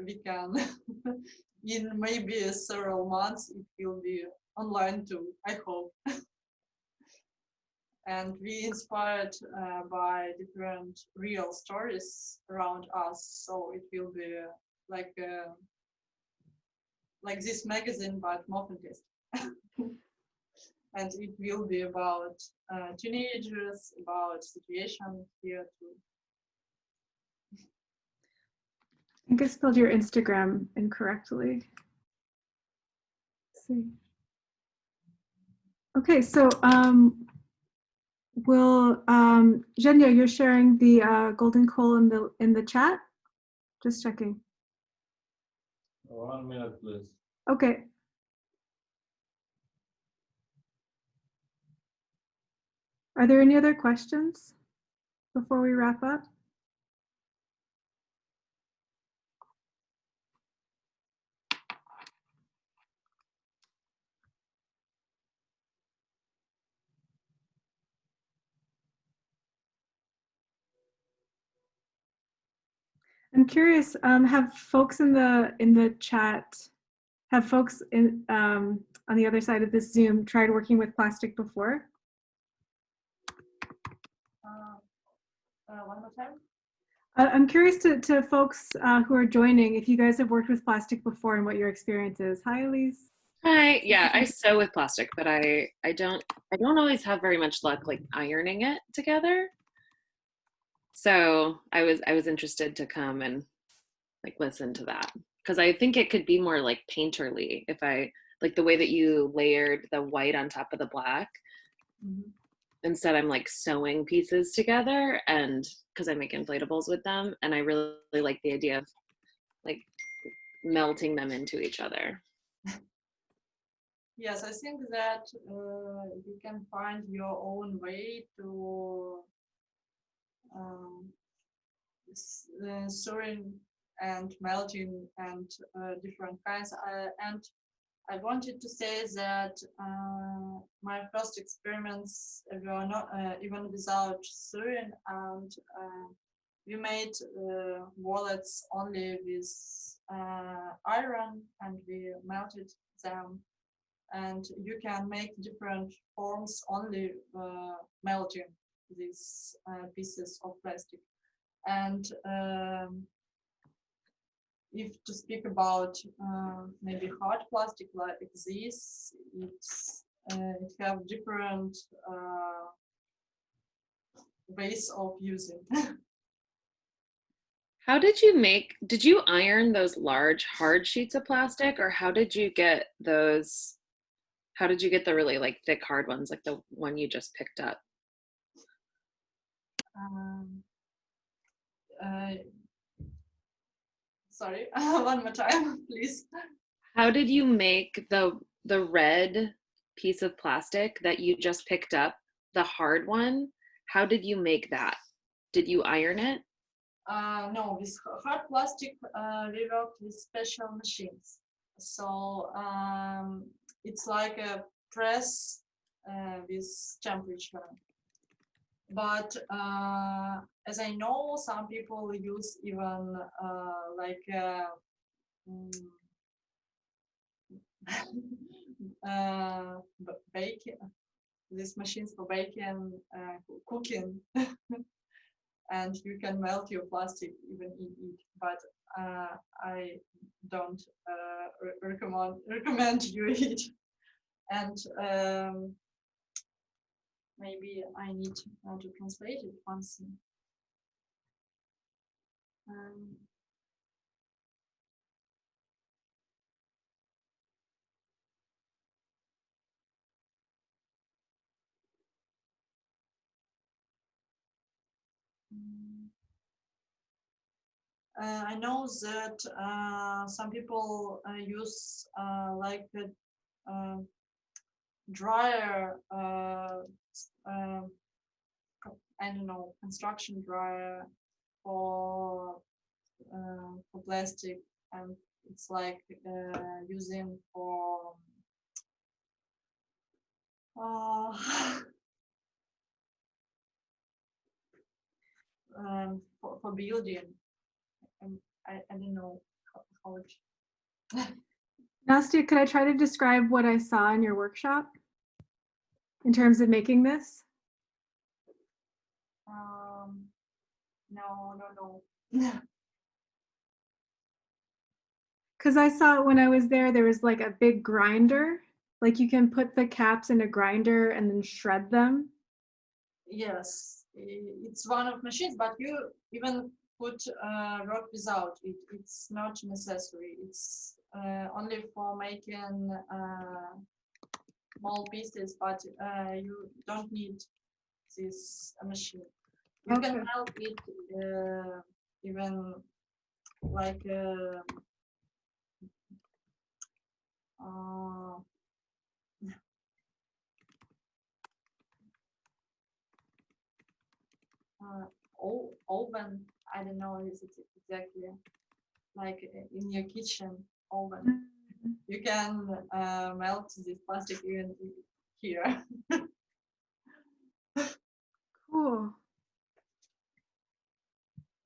we can, in maybe several months, it will be online too. I hope. And we inspired by different real stories around us. So it will be like this magazine, but more fantastic. And it will be about teenagers, about situation here too. I think I spelled your Instagram incorrectly. Let's see. Okay, so Zhenya, you're sharing the golden coal in the chat? Just checking. 1 minute, please. Okay. Are there any other questions before we wrap up? I'm curious, have folks in the chat, have folks on the other side of this Zoom tried working with plastic before? One more time. I'm curious to folks who are joining, if you guys have worked with plastic before and what your experience is. Hi, Elise. Hi. Yeah, I sew with plastic, but I don't always have very much luck like ironing it together. So I was interested to come and like listen to that, because I think it could be more like painterly if I like the way that you layered the white on top of the black. Mm-hmm. Instead, I'm like sewing pieces together, and because I make inflatables with them, and I really like the idea of like melting them into each other. Yes, I think that you can find your own way to sewing and melting and different kinds. And I wanted to say that my first experiments were not even without sewing, and we made wallets only with iron, and we melted them. And you can make different forms only melting these pieces of plastic. And if to speak about maybe hard plastic like this, it have different ways of using. How did you iron those large hard sheets of plastic, or how did you get the really like thick hard ones, like the one you just picked up? Sorry, one more time, please. How did you make the red piece of plastic that you just picked up, the hard one? How did you make that? Did you iron it? No, with hard plastic, we worked with special machines. So it's like a press with temperature. But as I know, some people use even like baking, these machines for baking, cooking, and you can melt your plastic even in it. But I don't recommend you it. And maybe I need to translate it once. I know that some people use like a dryer, I don't know, construction dryer for plastic, and it's like using uh, for building. I don't know how it. Nastya, could I try to describe what I saw in your workshop in terms of making this? No. Because I saw when I was there was like a big grinder. Like you can put the caps in a grinder and then shred them. Yes, it's one of machines, but you even could work without it. It's not necessary. It's only for making small pieces, but you don't need this machine. You can Okay. melt it even like oven. I don't know is it exactly like in your kitchen oven. You can melt this plastic even here. Cool.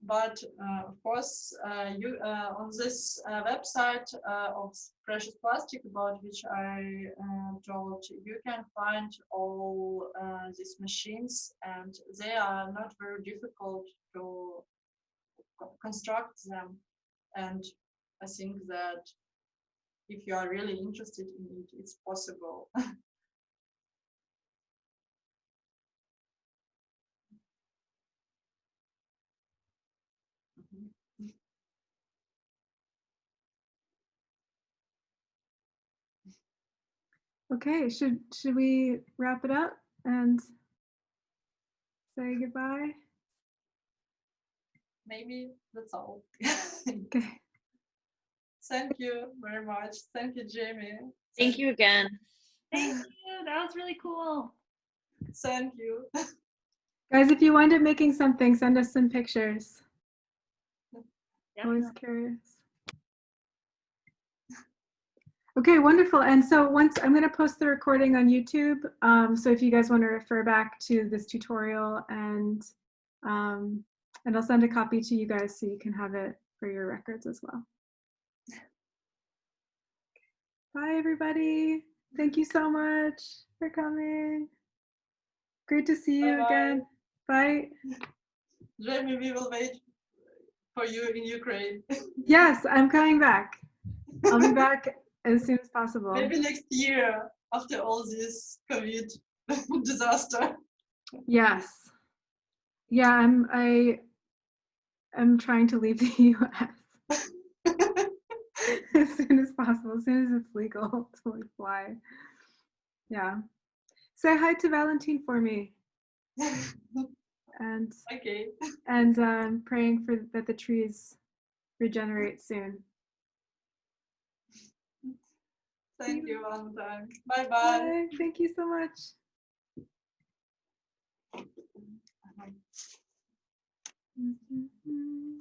But of course, you on this website of Precious Plastic, about which I told, you can find all these machines, and they are not very difficult to construct them. And I think that if you are really interested in it, it's possible. Okay, should we wrap it up and say goodbye? Maybe that's all. Okay. Thank you very much. Thank you, Jamie. Thank you again. Thank you. That was really cool. Thank you. Guys, if you wind up making something, send us some pictures. Always Definitely. curious. Okay, wonderful. And so once I'm going to post the recording on YouTube. So if you guys want to refer back to this tutorial, and I'll send a copy to you guys so you can have it for your records as well. Bye, everybody. Thank you so much for coming. Great to see you again. Bye. Jamie, we will wait for you in Ukraine. Yes, I'm coming back. I'll be back as soon as possible. Maybe next year after all this COVID disaster. Yes. Yeah, I'm trying to leave the US as soon as possible, as soon as it's legal to like fly. Yeah. Say hi to Valentine for me. And Okay. and praying for that the trees regenerate soon. Thank you one time. Bye bye. Bye. Thank you so much. Mm-hmm.